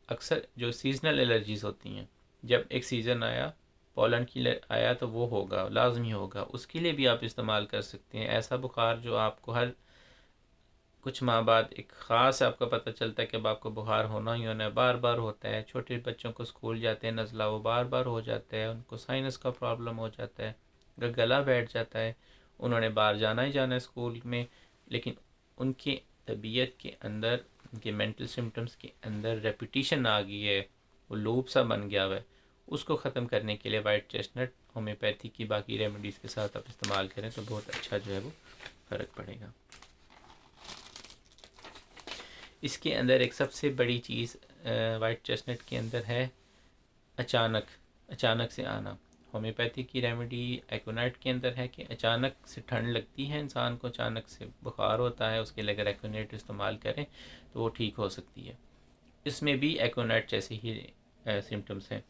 अक्सर जो सीजनल एलर्जीज़ होती हैं, जब एक सीज़न आया पॉलन की आया तो वो होगा, लाजमी होगा, उसके लिए भी आप इस्तेमाल कर सकते हैं। ऐसा बुखार जो आपको हर कुछ माह बाद एक ख़ास आपका पता चलता है कि अब आपको बुखार होना ही होना है, बार बार होता है। छोटे बच्चों को स्कूल जाते हैं नज़ला, वो बार बार हो जाता है, उनको साइनस का प्रॉब्लम हो जाता है, अगर गला बैठ जाता है, उन्होंने बाहर जाना ही जाना है स्कूल में, लेकिन उनकी तबीयत के अंदर, उनके मेंटल सिम्टम्स के अंदर रेपिटिशन आ गई है, वो लूप सा बन गया हुआ है। उसको ख़त्म करने के लिए वाइट चेस्टनट होम्योपैथी की बाकी रेमेडीज़ के साथ आप इस्तेमाल करें तो बहुत अच्छा जो है वो फ़र्क पड़ेगा। इसके अंदर एक सबसे बड़ी चीज़ वाइट चेस्टनट के अंदर है अचानक से आना। होम्योपैथी की रेमेडी एक्ोनाइट के अंदर है कि अचानक से ठंड लगती है इंसान को, अचानक से बुखार होता है, उसके लिए अगर एक्ोनाइट इस्तेमाल करें तो वो ठीक हो सकती है। इसमें भी एक्ोनाइट जैसे ही सिम्टम्स हैं।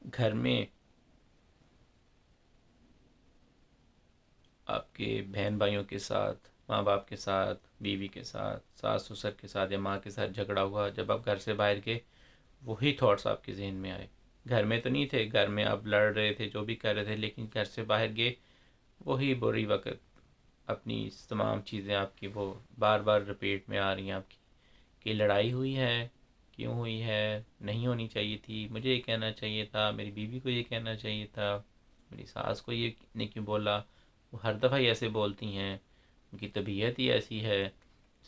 घर में आपके बहन भाइयों के साथ, माँ बाप के साथ, बीवी के साथ, सास ससुर के साथ या माँ के साथ झगड़ा हुआ, जब आप घर से बाहर गए वही थॉट्स आपके जहन में आए। घर में तो नहीं थे, घर में आप लड़ रहे थे, जो भी कर रहे थे, लेकिन घर से बाहर गए वही बुरी वक्त, अपनी तमाम चीज़ें आपकी वो बार बार रिपीट में आ रही हैं आपकी, कि लड़ाई हुई है, क्यों हुई है, नहीं होनी चाहिए थी, मुझे ये कहना चाहिए था, मेरी बीवी को ये कहना चाहिए था, मेरी सास को ये ने क्यों बोला, वो हर दफ़ा ही ऐसे बोलती हैं, उनकी तबीयत ही ऐसी है।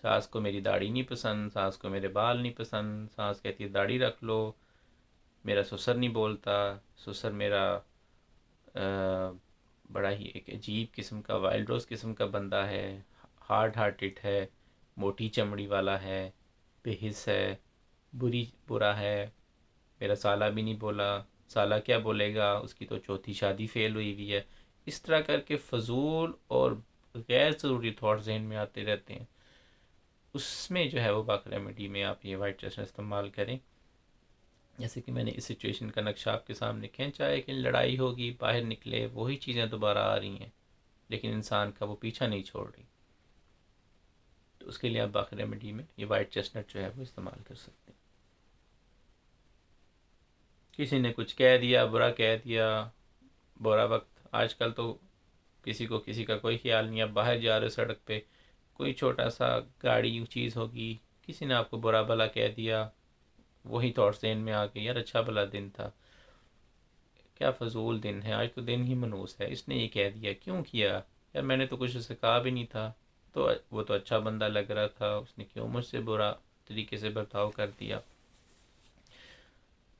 सास को मेरी दाढ़ी नहीं पसंद, सास को मेरे बाल नहीं पसंद, सास कहती है दाढ़ी रख लो। मेरा ससुर नहीं बोलता, ससुर मेरा बड़ा ही एक अजीब किस्म का वाइल्ड रोज़ किस्म का बंदा है, हार्ड हार्टेड है, मोटी चमड़ी वाला है, बेहिस है, बुरा है। मेरा साला भी नहीं बोला, साला क्या बोलेगा, उसकी तो चौथी शादी फेल हुई हुई है। इस तरह करके फजूल और गैर ज़रूरी थॉट जहन में आते रहते हैं। उसमें जो है वो बाक रेमेडी में आप ये वाइट चेस्टनट इस्तेमाल करें। जैसे कि मैंने इस सिचुएशन का नक्शा आपके सामने खींचा है कि लड़ाई होगी, बाहर निकले, वही चीज़ें दोबारा आ रही हैं, लेकिन इंसान का वो पीछा नहीं छोड़ रही। तो उसके लिए आप बाकी रेमेडी में ये वाइट चेस्टनट जो है वो इस्तेमाल कर सकते हैं। किसी ने कुछ कह दिया, बुरा कह दिया, बुरा वक्त, आजकल तो किसी को किसी का कोई ख्याल नहीं। आप बाहर जा रहे हो सड़क पे, कोई छोटा सा गाड़ी चीज़ होगी, किसी ने आपको बुरा भला कह दिया, वही थॉट्स ज़हन में आ गए, यार अच्छा भला दिन था, क्या फजूल दिन है, आज तो दिन ही मनूस है, इसने ये कह दिया, क्यों किया यार, मैंने तो कुछ उसे कहा भी नहीं था, तो वो तो अच्छा बंदा लग रहा था, उसने क्यों मुझसे बुरा तरीके से बर्ताव कर दिया,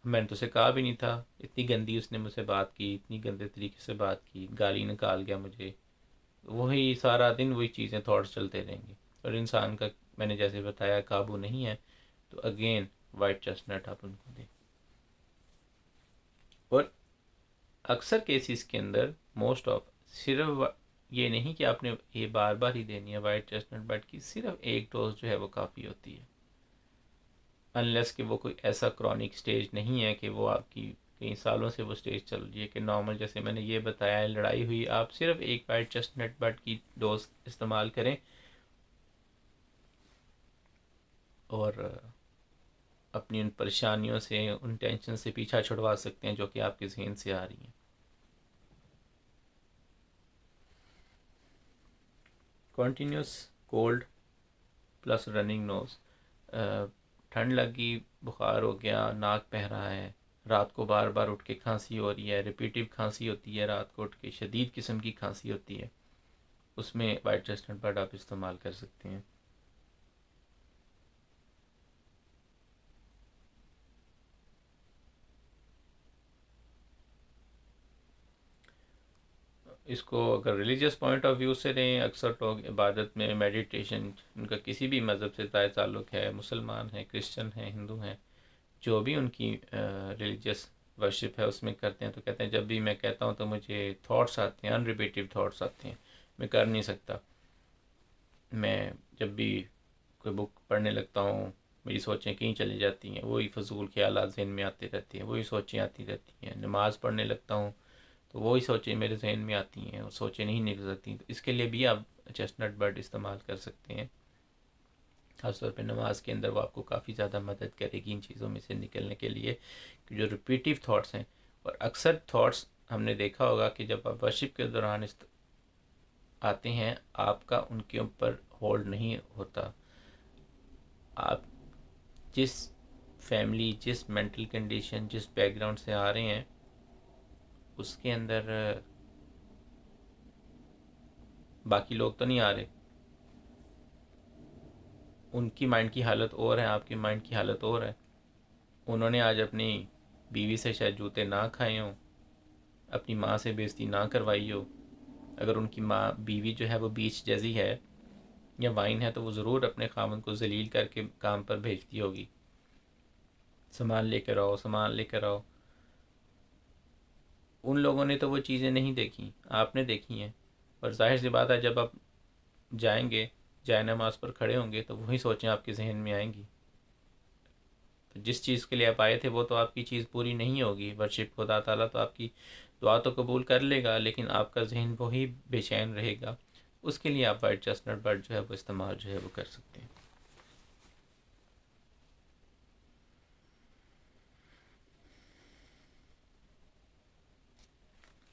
मैंने तो उसे कहा भी नहीं था, इतनी गंदी उसने मुझसे बात की, इतनी गंदे तरीके से बात की, गाली निकाल गया मुझे। वही सारा दिन वही चीज़ें थॉट्स चलते रहेंगे और इंसान का, मैंने जैसे बताया, काबू नहीं है। तो अगेन वाइट चेस्टनट आप उनको दें। और अक्सर केसेस के अंदर मोस्ट ऑफ, सिर्फ ये नहीं कि आपने ये बार बार ही देनी है वाइट चेस्टनट बट की, सिर्फ एक डोज जो है वो काफ़ी होती है, अनलेस कि वो कोई ऐसा क्रॉनिक स्टेज नहीं है कि वो आपकी कई सालों से वो स्टेज चल रही है कि नॉर्मल, जैसे मैंने ये बताया लड़ाई हुई, आप सिर्फ एक वाइट चेस्टनट बट की डोज इस्तेमाल करें और अपनी उन परेशानियों से, उन टेंशन से पीछा छुड़वा सकते हैं जो कि आपके जहन से आ रही हैं। Continuous cold plus running nose, ठंड लगी, बुखार हो गया, नाक बह रहा है, रात को बार बार उठ के खांसी हो रही है, रिपीटिव खांसी होती है, रात को उठ के शदीद किस्म की खांसी होती है, उसमें वाइट चेस्टनट बर्ड आप इस्तेमाल कर सकते हैं। इसको अगर रिलीजियस पॉइंट ऑफ व्यू से लें, अक्सर लोग इबादत में मेडिटेशन, उनका किसी भी मज़हब से ताल्लुक़ है, मुसलमान हैं, क्रिश्चियन हैं, हिंदू हैं, जो भी उनकी रिलीजियस वर्शिप है उसमें करते हैं, तो कहते हैं जब भी मैं कहता हूँ तो मुझे थॉट्स आते हैं, अनरिपीटिव थॉट्स आते हैं, मैं कर नहीं सकता। मैं जब भी कोई बुक पढ़ने लगता हूँ मेरी सोचें कहीं चली जाती हैं, वही फजूल ख्यालात जहन में आते रहते हैं, वही सोचें आती रहती हैं। नमाज़ पढ़ने लगता हूँ तो वही सोचें मेरे जहन में आती हैं और सोचें नहीं निकल सकती। तो इसके लिए भी आप चेस्टनट बर्ड इस्तेमाल कर सकते हैं। खासतौर पर नमाज के अंदर वो आपको काफ़ी ज़्यादा मदद करेगी इन चीज़ों में से निकलने के लिए, कि जो रिपीटिव थाट्स हैं। और अक्सर थाट्स हमने देखा होगा कि जब आप वर्शिप के दौरान आते हैं आपका उनके ऊपर होल्ड नहीं होता। आप जिस फैमिली, जिस मेंटल कंडीशन, जिस बैकग्राउंड से आ रहे हैं उसके अंदर बाकी लोग तो नहीं आ रहे, उनकी माइंड की हालत और है, आपकी माइंड की हालत और है। उन्होंने आज अपनी बीवी से शायद जूते ना खाए हों, अपनी माँ से बेइज्जती ना करवाई हो। अगर उनकी माँ बीवी जो है वो बीच जैसी है या वाइन है तो वो ज़रूर अपने खामन को जलील करके काम पर भेजती होगी, सामान लेकर आओ, सामान लेकर आओ। उन लोगों ने तो वो चीज़ें नहीं देखी, आपने देखी हैं। और जाहिर सी बात है जब आप जाएंगे जाए नमाज पर खड़े होंगे तो वही सोचें आपके जहन में आएंगी। तो जिस चीज़ के लिए आप आए थे वो तो आपकी चीज़ पूरी नहीं होगी। वर्शिप खुदा ताला तो आपकी दुआ तो कबूल कर लेगा, लेकिन आपका जहन वही बेचैन रहेगा। उसके लिए आप वाइट चेस्टनट बर्ड जो है वो इस्तेमाल जो है वो कर सकते हैं।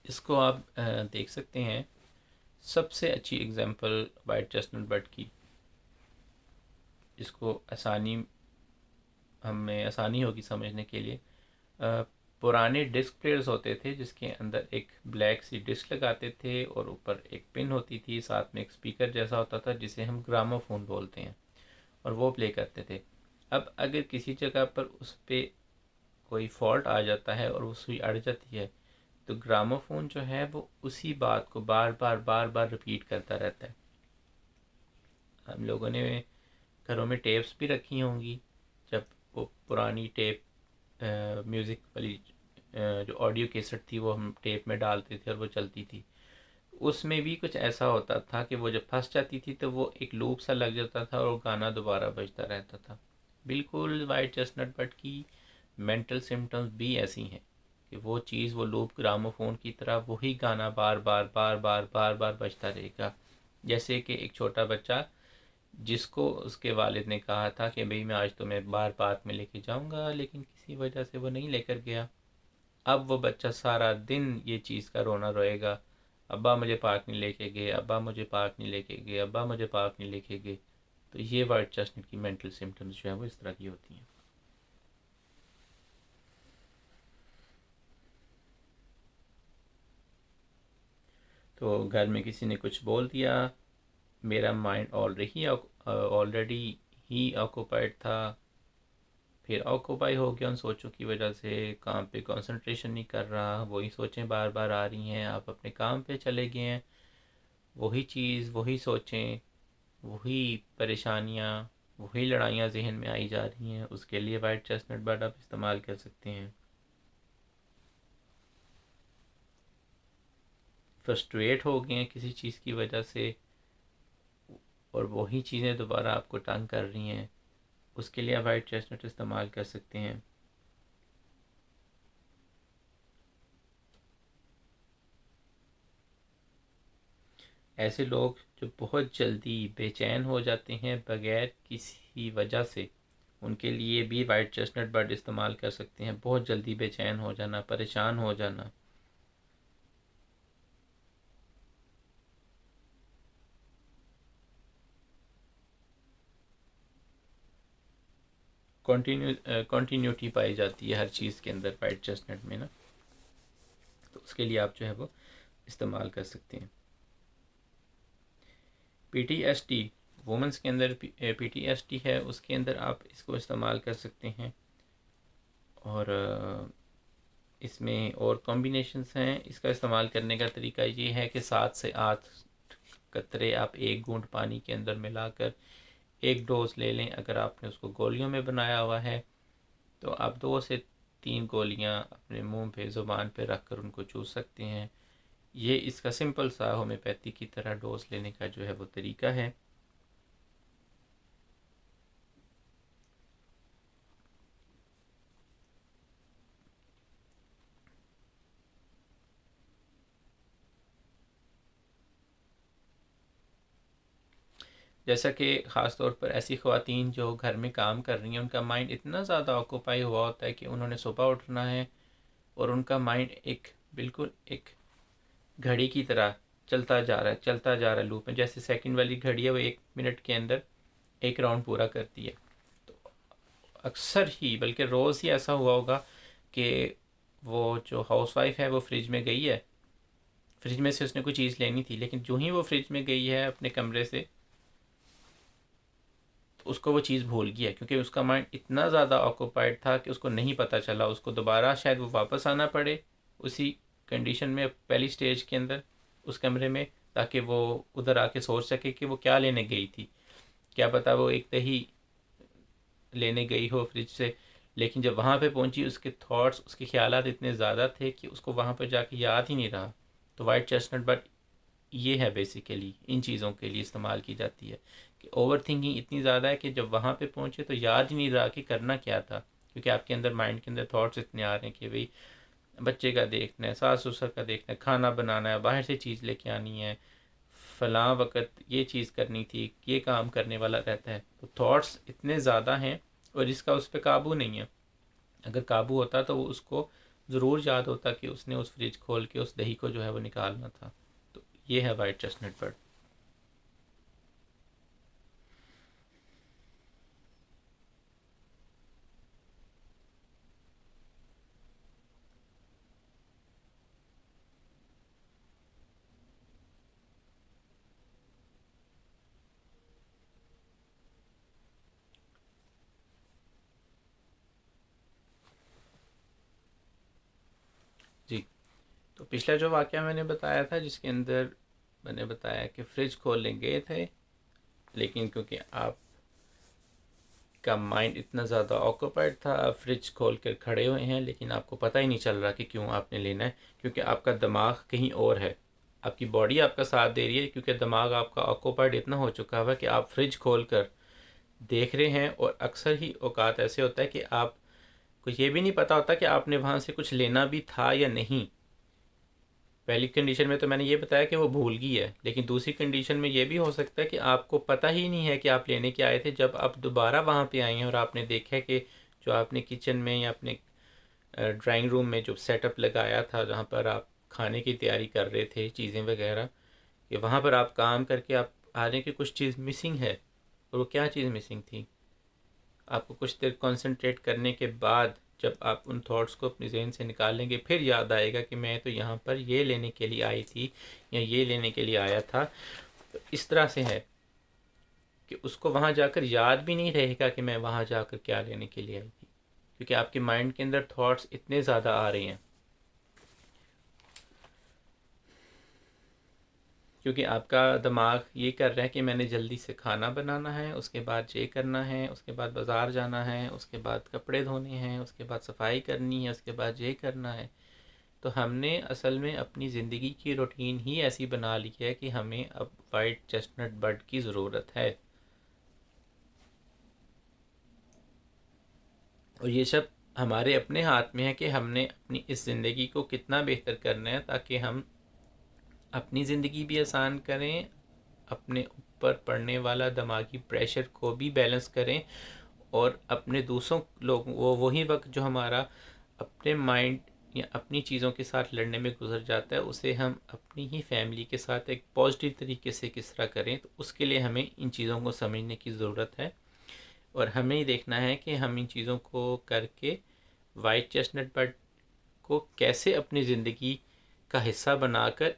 इसको आप देख सकते हैं। सबसे अच्छी एग्जांपल वाइट चेस्टनट बर्ड की, इसको हमें आसानी होगी समझने के लिए। पुराने डिस्क प्लेयर्स होते थे जिसके अंदर एक ब्लैक सी डिस्क लगाते थे और ऊपर एक पिन होती थी, साथ में एक स्पीकर जैसा होता था जिसे हम ग्रामोफोन बोलते हैं, और वो प्ले करते थे। अब अगर किसी जगह पर उस पर कोई फॉल्ट आ जाता है और वो सुई अड़ जाती है तो ग्रामोफोन जो है वो उसी बात को बार बार रिपीट करता रहता है। हम लोगों ने घरों में टेप्स भी रखी होंगी, जब वो पुरानी टेप म्यूज़िक वाली जो ऑडियो कैसेट थी वो हम टेप में डालते थे और वो चलती थी। उसमें भी कुछ ऐसा होता था कि वो जब फंस जाती थी तो वो एक लूप सा लग जाता था और गाना दोबारा बजता रहता था। बिल्कुल वाइट चेस्टनट बट की मेंटल सिम्टम्स भी ऐसी हैं कि वो चीज़, वो लूप ग्रामोफोन की तरह वही गाना बार बार बजता रहेगा। जैसे कि एक छोटा बच्चा जिसको उसके वालिद ने कहा था कि भाई मैं आज तुम्हें बाहर पार्क में लेके जाऊंगा, लेकिन किसी वजह से वो नहीं लेकर गया। अब वो बच्चा सारा दिन ये चीज़ का रोना रोएगा, अब्बा मुझे पार्क नहीं लेके गए, अब्बा मुझे पार्क नहीं लेके गए, अब्बा मुझे पार्क नहीं लेके गए। तो ये वाइट चेस्टनट की मेंटल सिम्टम्स जो है वो इस तरह की होती हैं। तो घर में किसी ने कुछ बोल दिया, मेरा माइंड ऑलरेडी ही ऑक्यूपाइड था, फिर ऑक्यूपाई हो गया उन सोचों की वजह से, काम पे कंसंट्रेशन नहीं कर रहा, वही सोचें बार बार आ रही हैं, आप अपने काम पे चले गए हैं, वही चीज़, वही सोचें, वही परेशानियाँ, वही लड़ाइयाँ जहन में आई जा रही हैं। उसके लिए वाइट चेस्टनट बर्ड आप इस्तेमाल कर सकते हैं। फ्रस्ट्रेट हो गए हैं किसी चीज़ की वजह से और वही चीज़ें दोबारा आपको तंग कर रही हैं, उसके लिए आप वाइट चेस्टनट इस्तेमाल कर सकते हैं। ऐसे लोग जो बहुत जल्दी बेचैन हो जाते हैं बगैर किसी वजह से, उनके लिए भी वाइट चेस्टनट बर्ड इस्तेमाल कर सकते हैं। बहुत जल्दी बेचैन हो जाना, परेशान हो जाना, कॉन्टीन्यूटी पाई जाती है हर चीज़ के अंदर वाइट चेस्टनट में ना, तो उसके लिए आप जो है वो इस्तेमाल कर सकते हैं। PTSD, वुमेंस के अंदर PTSD है, उसके अंदर आप इसको इस्तेमाल कर सकते हैं। और इसमें और कॉम्बिनेशंस हैं। इसका इस्तेमाल करने का तरीका ये है कि 7 से 8 कतरे आप एक घूंट पानी के अंदर मिलाकर एक डोज ले लें। अगर आपने उसको गोलियों में बनाया हुआ है तो आप 2 से 3 गोलियां अपने मुंह पे ज़ुबान पे रख कर उनको चूस सकते हैं। ये इसका सिंपल सा होम्योपैथी की तरह डोज लेने का जो है वो तरीका है। जैसा कि ख़ास तौर पर ऐसी ख़वातीन जो घर में काम कर रही हैं, उनका माइंड इतना ज़्यादा ऑक्यूपाई हुआ होता है कि उन्होंने सुबह उठना है और उनका माइंड बिल्कुल एक घड़ी की तरह चलता जा रहा है लूप में। जैसे सेकंड वाली घड़ी है, वो 1 मिनट के अंदर एक राउंड पूरा करती है। तो अक्सर ही, बल्कि रोज़ ही ऐसा हुआ होगा कि वो जो हाउसवाइफ है वो फ्रिज में गई है, फ्रिज में से उसने कोई चीज़ लेनी थी, लेकिन जो ही वो फ्रिज में गई है अपने कमरे से, उसको वो चीज़ भूल गया, क्योंकि उसका माइंड इतना ज़्यादा ऑक्यूपाइड था कि उसको नहीं पता चला। उसको दोबारा शायद वो वापस आना पड़े उसी कंडीशन में, पहली स्टेज के अंदर उस कमरे में, ताकि वो उधर आके सोच सके कि वो क्या लेने गई थी। क्या पता वो एक दही लेने गई हो फ्रिज से, लेकिन जब वहाँ पे पहुँची उसके थॉट्स, उसके ख्यालात इतने ज़्यादा थे कि उसको वहाँ पर जाके याद ही नहीं रहा। तो वाइट चेस्टनट बट ये है बेसिकली इन चीज़ों के लिए इस्तेमाल की जाती है कि ओवर थिंकिंग इतनी ज़्यादा है कि जब वहाँ पे पहुँचे तो याद ही नहीं रहा कि करना क्या था, क्योंकि आपके अंदर माइंड के अंदर थॉट्स इतने आ रहे हैं कि भाई बच्चे का देखना है, सास ससुर का देखना है, खाना बनाना है, बाहर से चीज़ लेके आनी है, फ़लाँ वक़्त ये चीज़ करनी थी, ये काम करने वाला रहता है। तो थॉट्स इतने ज़्यादा हैं और इसका उस पर काबू नहीं है। अगर काबू होता तो वो उसको ज़रूर याद होता कि उसने उस फ्रिज खोल के उस दही को जो है वो निकालना था। तो ये है वाइट चेस्टनट बर्ड। जी, तो पिछला जो वाक़या मैंने बताया था, जिसके अंदर मैंने बताया कि फ़्रिज खोलने गए थे, लेकिन क्योंकि आप का माइंड इतना ज़्यादा ऑक्यूपाइड था, आप फ्रिज खोल कर खड़े हुए हैं, लेकिन आपको पता ही नहीं चल रहा कि क्यों आपने लेना है, क्योंकि आपका दिमाग कहीं और है। आपकी बॉडी आपका साथ दे रही है, क्योंकि दिमाग आपका ऑक्यूपाइड इतना हो चुका है कि आप फ्रिज खोल कर देख रहे हैं। और अक्सर ही औकात ऐसे होता है कि आप को ये भी नहीं पता होता कि आपने वहाँ से कुछ लेना भी था या नहीं। पहली कंडीशन में तो मैंने ये बताया कि वो भूल गई है, लेकिन दूसरी कंडीशन में ये भी हो सकता है कि आपको पता ही नहीं है कि आप लेने के आए थे। जब आप दोबारा वहाँ पे आए हैं और आपने देखा कि जो आपने किचन में या अपने ड्राइंग रूम में जो सेटअप लगाया था, जहाँ पर आप खाने की तैयारी कर रहे थे, चीज़ें वगैरह, कि वहाँ पर आप काम करके आप आ रहे हैं कि कुछ चीज़ मिसिंग है। और वो क्या चीज़ मिसिंग थी? आपको कुछ देर कंसंट्रेट करने के बाद जब आप उन थॉट्स को अपने जहन से निकालेंगे, फिर याद आएगा कि मैं तो यहाँ पर ये लेने के लिए आई थी या ये लेने के लिए आया था। तो इस तरह से है कि उसको वहाँ जाकर याद भी नहीं रहेगा कि मैं वहाँ जाकर क्या लेने के लिए आई थी, क्योंकि आपके माइंड के अंदर थॉट्स इतने ज़्यादा आ रहे हैं। क्योंकि आपका दिमाग ये कर रहा है कि मैंने जल्दी से खाना बनाना है, उसके बाद ये करना है, उसके बाद बाज़ार जाना है, उसके बाद कपड़े धोने हैं, उसके बाद सफाई करनी है, उसके बाद ये करना है। तो हमने असल में अपनी ज़िंदगी की रूटीन ही ऐसी बना ली है कि हमें अब वाइट चेस्टनट बर्ड की ज़रूरत है। और ये सब हमारे अपने हाथ में है कि हमने अपनी इस ज़िंदगी को कितना बेहतर करना है, ताकि हम अपनी ज़िंदगी भी आसान करें, अपने ऊपर पड़ने वाला दिमागी प्रेशर को भी बैलेंस करें, और अपने दूसरों लोग वो वही वक्त जो हमारा अपने माइंड या अपनी चीज़ों के साथ लड़ने में गुजर जाता है, उसे हम अपनी ही फैमिली के साथ एक पॉजिटिव तरीके से किस तरह करें। तो उसके लिए हमें इन चीज़ों को समझने की ज़रूरत है, और हमें ही देखना है कि हम इन चीज़ों को करके वाइट चेस्टनट बर्ड को कैसे अपनी ज़िंदगी का हिस्सा बनाकर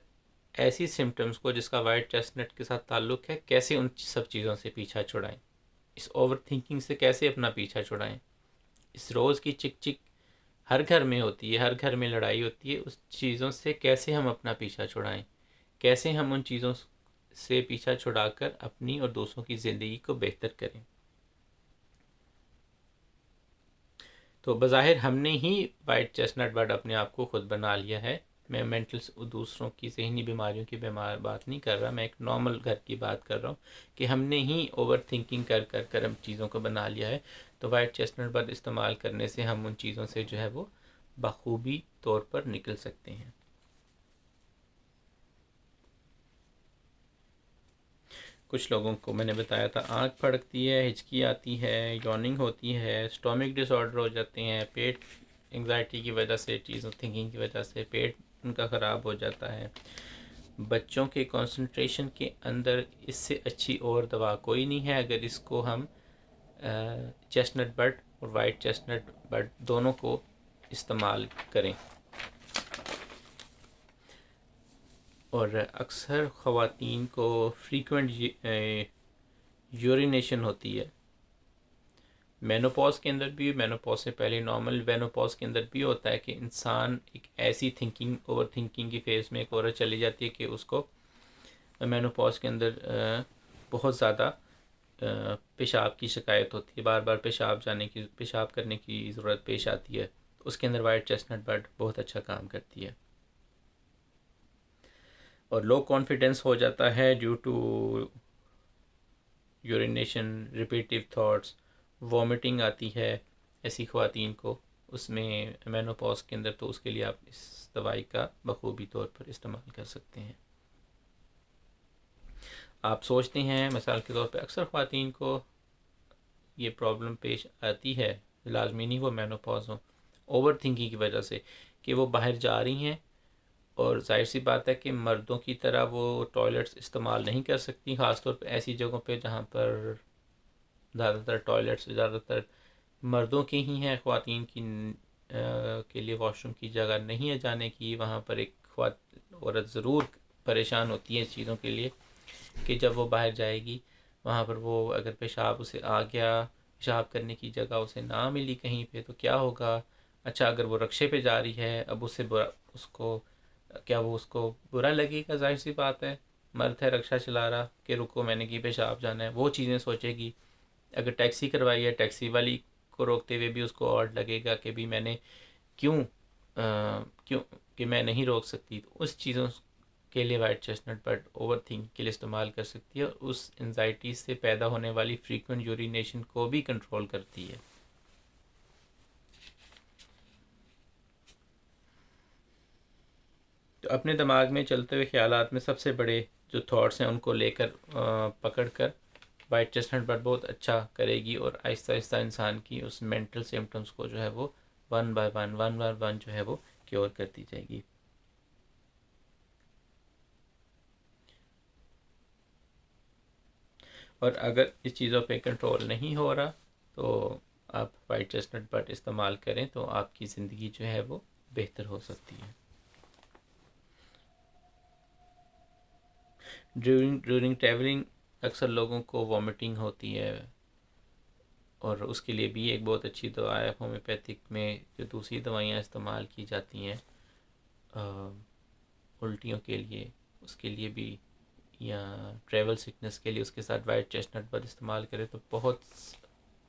ऐसी सिम्टम्स को जिसका वाइट चेस्टनट के साथ ताल्लुक़ है, कैसे उन सब चीज़ों से पीछा छुड़ाएं, इस ओवर थिंकिंग से कैसे अपना पीछा छुड़ाएं, इस रोज़ की चिक चिक हर घर में होती है, हर घर में लड़ाई होती है। उस चीज़ों से कैसे हम अपना पीछा छुड़ाएं, कैसे हम उन चीज़ों से पीछा छुड़ाकर अपनी और दूसरों की ज़िंदगी को बेहतर करें। तो बज़ाहिर हमने ही वाइट चेस्टनट बर्ड अपने आप को खुद बना लिया है। मैं मेंटल दूसरों की ज़हनी बीमारियों की बात नहीं कर रहा, मैं एक नॉर्मल घर की बात कर रहा हूँ कि हमने ही ओवर थिंकिंग कर हम चीज़ों को बना लिया है। तो वाइट चेस्टनट बर्ड इस्तेमाल करने से हम उन चीज़ों से जो है वो बखूबी तौर पर निकल सकते हैं। कुछ लोगों को मैंने बताया था आँख फड़कती है, हिचकी आती है, यॉर्निंग होती है, स्टोमिक डिसऑर्डर हो जाते हैं, पेट एंग्जाइटी की वजह से, चीज़ों थिंकिंग की वजह से पेट उनका ख़राब हो जाता है। बच्चों के कंसंट्रेशन के अंदर इससे अच्छी और दवा कोई नहीं है अगर इसको हम चेस्टनट बर्ड और वाइट चेस्टनट बर्ड दोनों को इस्तेमाल करें। और अक्सर ख़वातीन को फ्रीक्वेंट यूरिनेशन होती है। मेनोपॉज के अंदर भी, मेनोपॉज से पहले नॉर्मल मेनोपॉज के अंदर भी होता है कि इंसान एक ऐसी थिंकिंग, ओवर थिंकिंग की फेज़ में एक औरत चली जाती है कि उसको मेनोपॉज के अंदर बहुत ज़्यादा पेशाब की शिकायत होती है, बार बार पेशाब करने की ज़रूरत पेश आती है। उसके अंदर वाइट चेस्टनट बर्ड बहुत अच्छा काम करती है। और लो कॉन्फिडेंस हो जाता है due to urination, repetitive thoughts, vomiting आती है ऐसी ख़वातीन को उसमें मेनोपॉज के अंदर, तो उसके लिए आप इस दवाई का बखूबी तौर पर इस्तेमाल कर सकते हैं। आप सोचते हैं मिसाल के तौर पे अक्सर ख़वातीन को ये प्रॉब्लम पेश आती है, लाजमी नहीं वो मेनोपॉज हो, ओवर थिंकिंग की वजह से कि वो बाहर जा रही हैं और जाहिर सी बात है कि मर्दों की तरह वो टॉयलेट्स इस्तेमाल नहीं कर सकती, ख़ासतौर पे ऐसी जगहों पे जहाँ पर ज़्यादातर टॉयलेट्स ज़्यादातर मर्दों के ही हैं, ख़वातीन की के लिए वॉशरूम की जगह नहीं है जाने की। वहाँ पर एक औरत ज़रूर परेशान होती है इस चीज़ों के लिए कि जब वो बाहर जाएगी वहाँ पर वो अगर पेशाब उसे आ गया, पेशाब करने की जगह उसे ना मिली कहीं पे तो क्या होगा। अच्छा, अगर वो रक्शे पे जा रही है, अब उसको क्या वो उसको बुरा लगेगा? जाहिर सी बात है, मर्द है रक्षा चला रहा कि रुको मैंने की पेशाब जाना है, वो चीज़ें सोचेगी। अगर टैक्सी करवाई है, टैक्सी वाली को रोकते हुए भी उसको और लगेगा कि भी मैंने क्यों कि मैं नहीं रोक सकती। तो उस चीज़ों के लिए white chestnut bird over think के लिए इस्तेमाल कर सकती है और उस एंजाइटी से पैदा होने वाली फ्रीक्वेंट यूरिनेशन को भी कंट्रोल करती है। तो अपने दिमाग में चलते हुए ख्यालात में सबसे बड़े जो थॉट्स हैं उनको लेकर पकड़ कर वाइट चेस्टनट बर्ड बहुत अच्छा करेगी और आहिस्ता आहिस्ता इंसान की उस मेंटल सिम्टम्स को जो है वो वन बाय वन जो है वो क्योर करती जाएगी। और अगर इस चीज़ों पे कंट्रोल नहीं हो रहा तो आप वाइट चेस्टनट बर्ड इस्तेमाल करें तो आपकी ज़िंदगी जो है वो बेहतर हो सकती है। ड्यूरिंग ट्रैवलिंग अक्सर लोगों को वॉमिटिंग होती है और उसके लिए भी एक बहुत अच्छी दवा है होम्योपैथिक में, जो दूसरी दवाइयाँ इस्तेमाल की जाती हैं उल्टियों के लिए, उसके लिए भी, या ट्रैवल सिकनेस के लिए, उसके साथ वाइट चेस्टनट बर्ड इस्तेमाल करें तो बहुत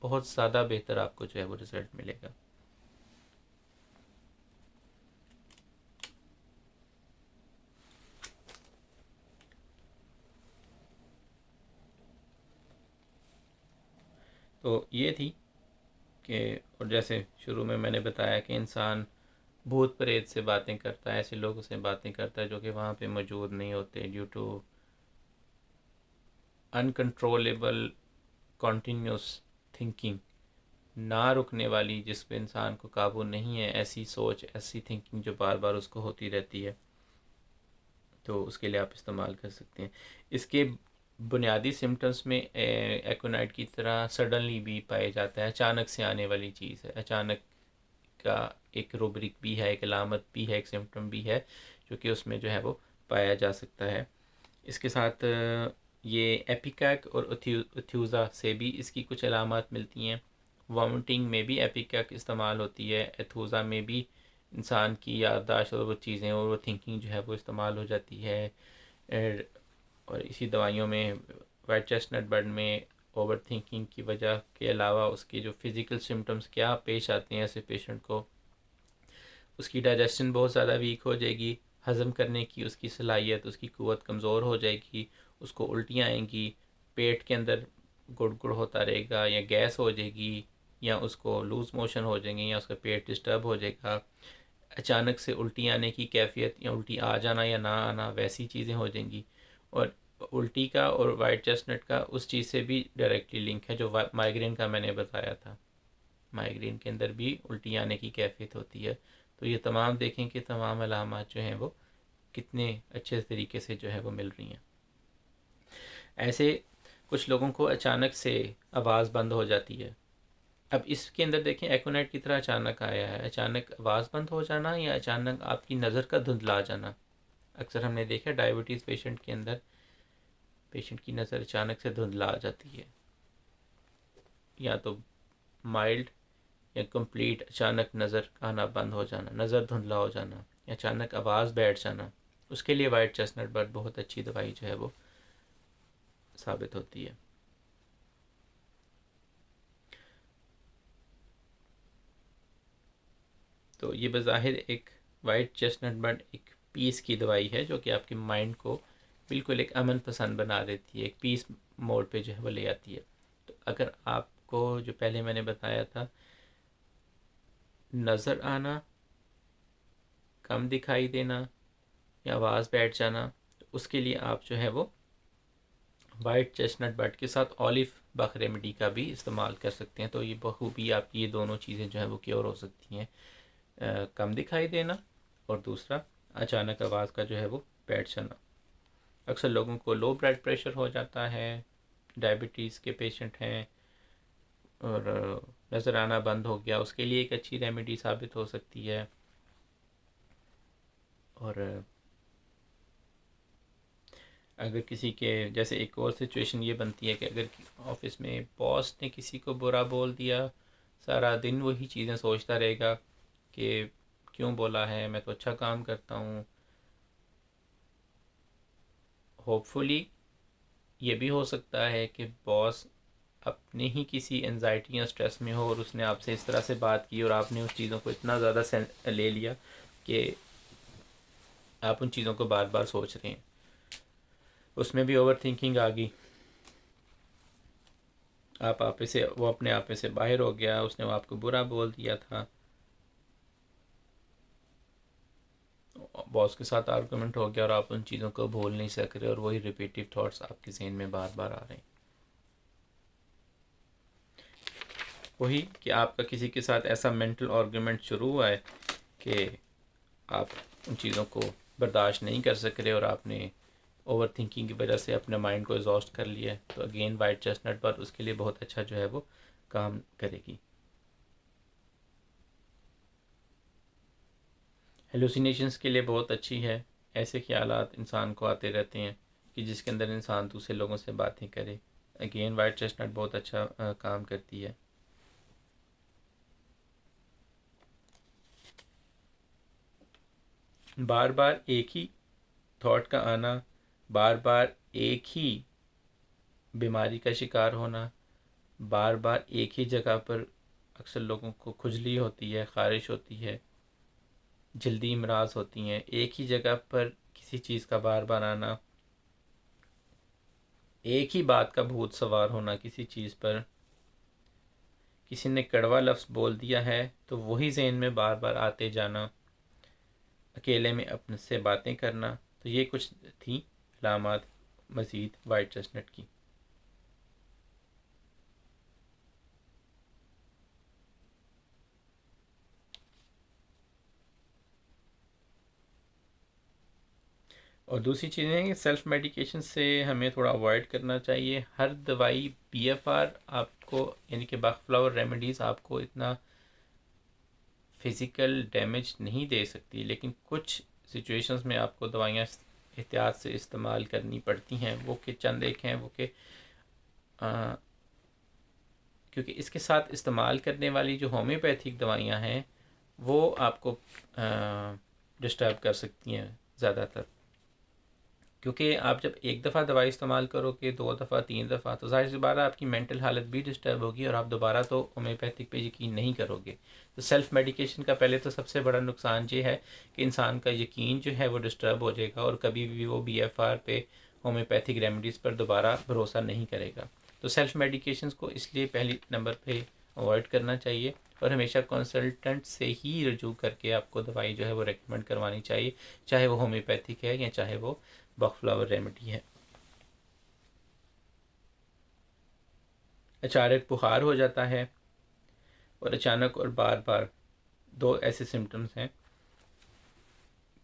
बहुत ज़्यादा बेहतर आपको जो है वो रिज़ल्ट मिलेगा। तो ये थी कि, और जैसे शुरू में मैंने बताया कि इंसान भूत प्रेत से बातें करता है, ऐसे लोगों से बातें करता है जो कि वहाँ पे मौजूद नहीं होते due to uncontrollable continuous thinking, ना रुकने वाली, जिस पे इंसान को काबू नहीं है, ऐसी सोच, ऐसी थिंकिंग जो बार बार उसको होती रहती है, तो उसके लिए आप इस्तेमाल कर सकते हैं। इसके बुनियादी सिम्टम्स में एक्ोनाइट की तरह सडनली भी पाया जाता है, अचानक से आने वाली चीज़ है, अचानक का एक रूब्रिक भी है, एक अलामत भी है, एक सिम्टम भी है जो कि उसमें जो है वो पाया जा सकता है। इसके साथ ये एपिकैक और अथ्यूज़ा से भी इसकी कुछ अलामत मिलती हैं। वॉमिटिंग में भी एपिका का इस्तेमाल होती है, एथूज़ा में भी इंसान की याददाश्त और वो चीज़ें और वो थिंकिंग जो है वो इस्तेमाल हो जाती है। और इसी दवाइयों में वाइट चेस्टनट बर्ड में ओवर थिंकिंग की वजह के अलावा उसके जो फिज़िकल सिम्टम्स क्या पेश आते हैं ऐसे पेशेंट को, उसकी डाइजेशन बहुत ज़्यादा वीक हो जाएगी, हज़म करने की उसकी सलाहियत, उसकी क़ुव्वत कमज़ोर हो जाएगी, उसको उल्टियाँ आएंगी, पेट के अंदर गुड़ गुड़ होता रहेगा या गैस हो जाएगी या उसको लूज़ मोशन हो जाएंगे या उसका पेट डिस्टर्ब हो जाएगा, अचानक से उल्टी आने की कैफियत या उल्टी आ जाना या ना आना वैसी चीज़ें हो जाएंगी। और उल्टी का और वाइट चेस्टनट का उस चीज़ से भी डायरेक्टली लिंक है जो माइग्रेन का मैंने बताया था। माइग्रेन के अंदर भी उल्टी आने की कैफियत होती है। तो ये तमाम देखें कि तमाम अलामात जो हैं वो कितने अच्छे तरीके से जो है वो मिल रही हैं। ऐसे कुछ लोगों को अचानक से आवाज़ बंद हो जाती है। अब इसके अंदर देखें एकोनाइट की तरह अचानक आया है, अचानक आवाज़ बंद हो जाना या अचानक आपकी नज़र का धुंधला जाना। अक्सर हमने देखा डायबिटीज़ पेशेंट के अंदर पेशेंट की नज़र अचानक से धुंधला आ जाती है, या तो माइल्ड या कंप्लीट अचानक नज़र आना बंद हो जाना, नज़र धुंधला हो जाना या अचानक आवाज़ बैठ जाना। उसके लिए वाइट चेस्टनट बर्ड बहुत अच्छी दवाई जो है वो साबित होती है। तो ये बज़ाहिर एक वाइट चेस्टनट बर्ड एक पीस की दवाई है जो कि आपके माइंड को बिल्कुल एक अमन पसंद बना देती है, एक पीस मोड पे जो है वो ले आती है। तो अगर आपको जो पहले मैंने बताया था नज़र आना, कम दिखाई देना या आवाज़ बैठ जाना, तो उसके लिए आप जो है वो वाइट चेस्टनट बर्ड के साथ ऑलिव बख रेमेडी का भी इस्तेमाल कर सकते हैं। तो ये बखूबी आपकी ये दोनों चीज़ें जो है वो क्योर हो सकती हैं, कम दिखाई देना और दूसरा अचानक आवाज़ का जो है वो बैठ जाना। अक्सर लोगों को लो ब्लड प्रेशर हो जाता है, डायबिटीज़ के पेशेंट हैं और नज़र आना बंद हो गया, उसके लिए एक अच्छी रेमेडी साबित हो सकती है। और अगर किसी के जैसे एक और सिचुएशन ये बनती है कि अगर ऑफिस में बॉस ने किसी को बुरा बोल दिया, सारा दिन वही चीज़ें सोचता रहेगा कि क्यों बोला है, मैं तो अच्छा काम करता हूँ। होपफुली ये भी हो सकता है कि बॉस अपने ही किसी एनजाइटी या स्ट्रेस में हो और उसने आपसे इस तरह से बात की और आपने उस चीज़ों को इतना ज़्यादा ले लिया कि आप उन चीज़ों को बार बार सोच रहे हैं, उसमें भी ओवर थिंकिंग आ गई, आप आपे से वो अपने आपे से बाहर हो गया, उसने वो आपको बुरा बोल दिया था, बॉस के साथ आर्गुमेंट हो गया और आप उन चीज़ों को भूल नहीं सक रहे और वही रिपीटिव थॉट्स आपके जहन में बार बार आ रहे हैं। वही कि आपका किसी के साथ ऐसा मेंटल आर्गुमेंट शुरू हुआ है कि आप उन चीज़ों को बर्दाश्त नहीं कर सक रहे और आपने ओवर थिंकिंग की वजह से अपने माइंड को एग्जॉस्ट कर लिया है। तो अगेन वाइट चेस्टनट पर उसके लिए बहुत अच्छा जो है वो काम करेगी। हेलुसिनेशंस के लिए बहुत अच्छी है, ऐसे ख्यालात इंसान को आते रहते हैं कि जिसके अंदर इंसान दूसरे लोगों से बातें करे। अगेन वाइट चेस्टनट बहुत अच्छा काम करती है। बार बार एक ही थॉट का आना, बार बार एक ही बीमारी का शिकार होना, बार बार एक ही जगह पर अक्सर लोगों को खुजली होती है, ख़ारिश होती है, जल्दी इमराज होती हैं, एक ही जगह पर किसी चीज़ का बार बार आना, एक ही बात का भूत सवार होना किसी चीज़ पर, किसी ने कड़वा लफ्ज़ बोल दिया है तो वही जहन में बार बार आते जाना, अकेले में अपने से बातें करना। तो ये कुछ थी अलामात मज़ीद वाइट चेस्टनट की। और दूसरी चीज़ें हैं कि सेल्फ़ मेडिकेशन से हमें थोड़ा अवॉइड करना चाहिए। हर दवाई पीएफआर आपको यानी कि बखफ्लावर रेमेडीज़ आपको इतना फ़िज़िकल डैमेज नहीं दे सकती, लेकिन कुछ सिचुएशंस में आपको दवाइयाँ एहतियात से इस्तेमाल करनी पड़ती हैं। वो कि चंद एक हैं वो कि क्योंकि इसके साथ इस्तेमाल करने वाली जो होम्योपैथिक दवाइयाँ हैं वो आपको डिस्टर्ब कर सकती हैं ज़्यादातर, क्योंकि आप जब एक दफ़ा दवाई इस्तेमाल करोगे, 2 दफ़ा, 3 दफ़ा, तो ज़ाहिर सी बात है आपकी मेंटल हालत भी डिस्टर्ब होगी और आप दोबारा तो होम्योपैथिक पे यकीन नहीं करोगे। तो सेल्फ़ मेडिकेशन का पहले तो सबसे बड़ा नुकसान ये है कि इंसान का यकीन जो है वो डिस्टर्ब हो जाएगा और कभी भी वो BFR पे, होम्योपैथिक रेमेडीज़ पर दोबारा भरोसा नहीं करेगा। तो सेल्फ़ मेडिकेशंस को इसलिए पहली नंबर पे अवॉइड करना चाहिए और हमेशा कंसल्टेंट से ही रजू करके आपको दवाई जो है वो रेकमेंड करवानी चाहिए, चाहे वो होम्योपैथिक है या चाहे वो बॉक्सफ्लावर रेमेडी है। अचानक बुखार हो जाता है और अचानक और बार बार, दो ऐसे सिम्टम्स हैं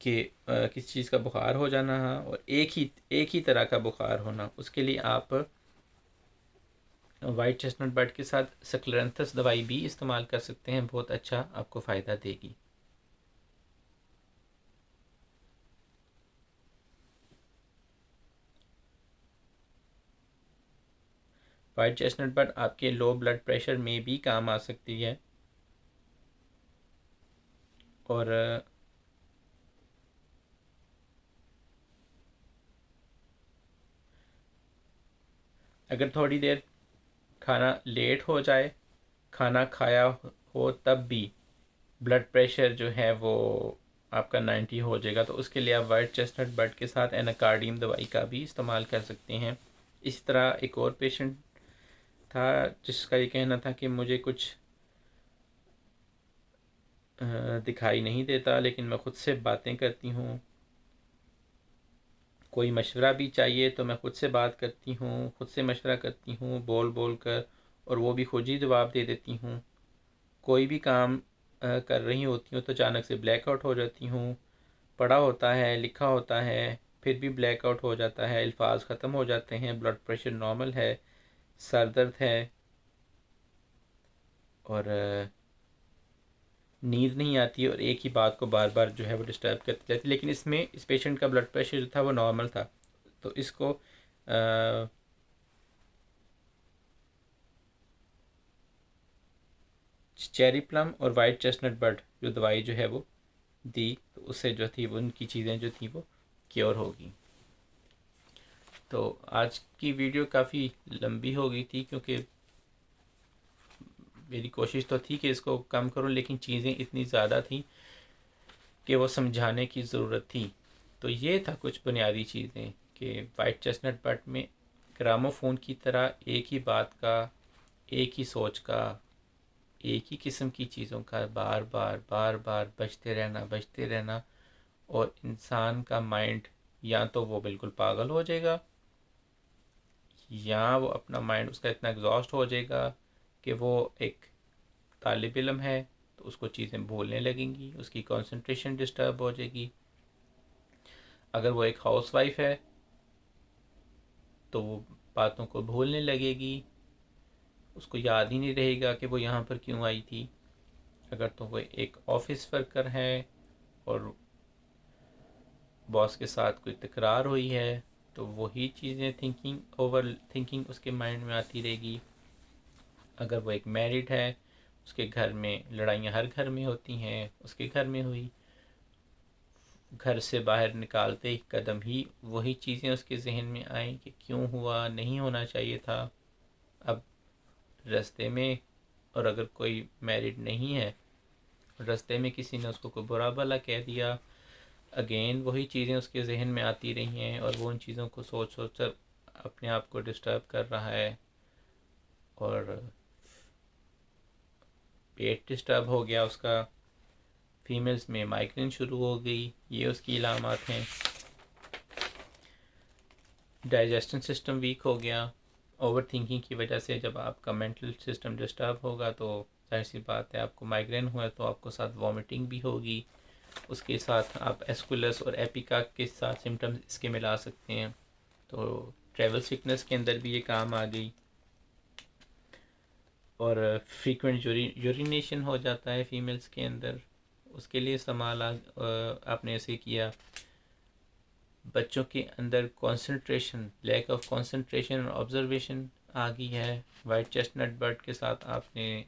कि किसी चीज़ का बुखार हो जाना और एक ही तरह का बुखार होना। उसके लिए आप वाइट चेस्टनट बर्ड के साथ सक्लेंथस दवाई भी इस्तेमाल कर सकते हैं, बहुत अच्छा आपको फ़ायदा देगी। वाइट चेस्टनट बर्ड आपके लो ब्लड प्रेशर में भी काम आ सकती है और अगर थोड़ी देर खाना लेट हो जाए, खाना खाया हो तब भी ब्लड प्रेशर जो है वो आपका 90 हो जाएगा, तो उसके लिए आप वाइट चेस्टनट बर्ड के साथ एनाकार्डियम दवाई का भी इस्तेमाल कर सकते हैं। इस तरह एक और पेशेंट था जिसका ये कहना था कि मुझे कुछ दिखाई नहीं देता लेकिन मैं ख़ुद से बातें करती हूँ, कोई मशवरा भी चाहिए तो मैं ख़ुद से बात करती हूँ, ख़ुद से मशवरा करती हूँ बोल बोल कर, और वो भी खुद ही जवाब दे देती हूँ। कोई भी काम कर रही होती हूँ तो अचानक से ब्लैकआउट हो जाती हूँ, पढ़ा होता है, लिखा होता है, फिर भी ब्लैकआउट हो जाता है, अल्फाज ख़त्म हो जाते हैं, ब्लड प्रेशर नॉर्मल है, सर दर्द है और नींद नहीं आती और एक ही बात को बार बार जो है वो डिस्टर्ब करती जाती। लेकिन इसमें इस पेशेंट का ब्लड प्रेशर जो था वो नॉर्मल था, तो इसको चेरी प्लम और वाइट चेस्टनट बर्ड जो दवाई जो है वो दी, तो उससे जो थी वो उनकी चीज़ें जो थी वो क्योर होगी। तो आज की वीडियो काफ़ी लंबी हो गई थी क्योंकि मेरी कोशिश तो थी कि इसको कम करूं, लेकिन चीज़ें इतनी ज़्यादा थी कि वो समझाने की ज़रूरत थी। तो ये था कुछ बुनियादी चीज़ें कि वाइट चेस्टनट बर्ड में ग्रामोफोन की तरह एक ही बात का, एक ही सोच का, एक ही किस्म की चीज़ों का बार बार बजते रहना और इंसान का माइंड या तो वो बिल्कुल पागल हो जाएगा या वो अपना माइंड उसका इतना एग्जॉस्ट हो जाएगा कि वो एक तालिब इल्म है तो उसको चीज़ें भूलने लगेंगी, उसकी कंसंट्रेशन डिस्टर्ब हो जाएगी। अगर वो एक हाउसवाइफ है तो वो बातों को भूलने लगेगी, उसको याद ही नहीं रहेगा कि वो यहाँ पर क्यों आई थी। अगर तो वो एक ऑफिस वर्कर है और बॉस के साथ कोई तकरार हुई है तो वही चीज़ें ओवर थिंकिंग उसके माइंड में आती रहेगी। अगर वो एक मैरिड है, उसके घर में लड़ाइयाँ हर घर में होती हैं, उसके घर में हुई, घर से बाहर निकालते ही कदम ही वही चीज़ें उसके जहन में आई कि क्यों हुआ, नहीं होना चाहिए था। अब रास्ते में, और अगर कोई मैरिड नहीं है, रास्ते में किसी ने उसको कोई बुरा भला कह दिया, अगेन वही चीज़ें उसके जहन में आती रही हैं और वो उन चीज़ों को सोच सोच कर अपने आप को डिस्टर्ब कर रहा है और पेट डिस्टर्ब हो गया उसका, फीमेल्स में माइग्रेन शुरू हो गई, ये उसकी इलामात हैं। डाइजेशन सिस्टम वीक हो गया, ओवर थिंकिंग की वजह से जब आपका मेंटल सिस्टम डिस्टर्ब होगा तो जाहिर सी बात है आपको माइग्रेन हुआ तो आपको साथ वॉमिटिंग भी होगी, उसके साथ आप एस्कुलस और एपिका के साथ सिम्टम्स इसके मिला सकते हैं। तो ट्रैवल सिकनेस के अंदर भी ये काम आ गई और फ्रीक्वेंट यूरिनेशन हो जाता है फीमेल्स के अंदर, उसके लिए इस्तेमाल आपने ऐसे किया। बच्चों के अंदर कंसंट्रेशन, लैक ऑफ कंसंट्रेशन और ऑब्जर्वेशन आ गई है, वाइट चेस्टनट बर्ड के साथ आपने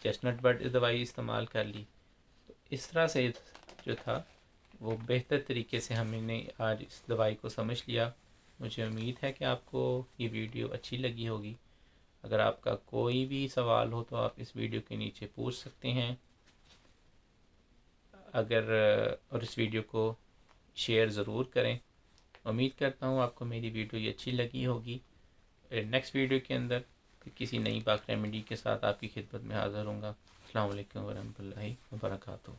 चेस्टनट बर्ड दवाई इस्तेमाल कर ली, तो इस तरह से जो था वो बेहतर तरीके से हमने आज इस दवाई को समझ लिया। मुझे उम्मीद है कि आपको ये वीडियो अच्छी लगी होगी। अगर आपका कोई भी सवाल हो तो आप इस वीडियो के नीचे पूछ सकते हैं। और इस वीडियो को शेयर ज़रूर करें। उम्मीद करता हूँ आपको मेरी वीडियो ये अच्छी लगी होगी। नेक्स्ट वीडियो के अंदर किसी नई पाक रेमेडी के साथ आपकी खिदमत में हाज़िर होऊंगा। अस्सलाम वालेकुम वरहमतुल्लाहि वबरकातुहू।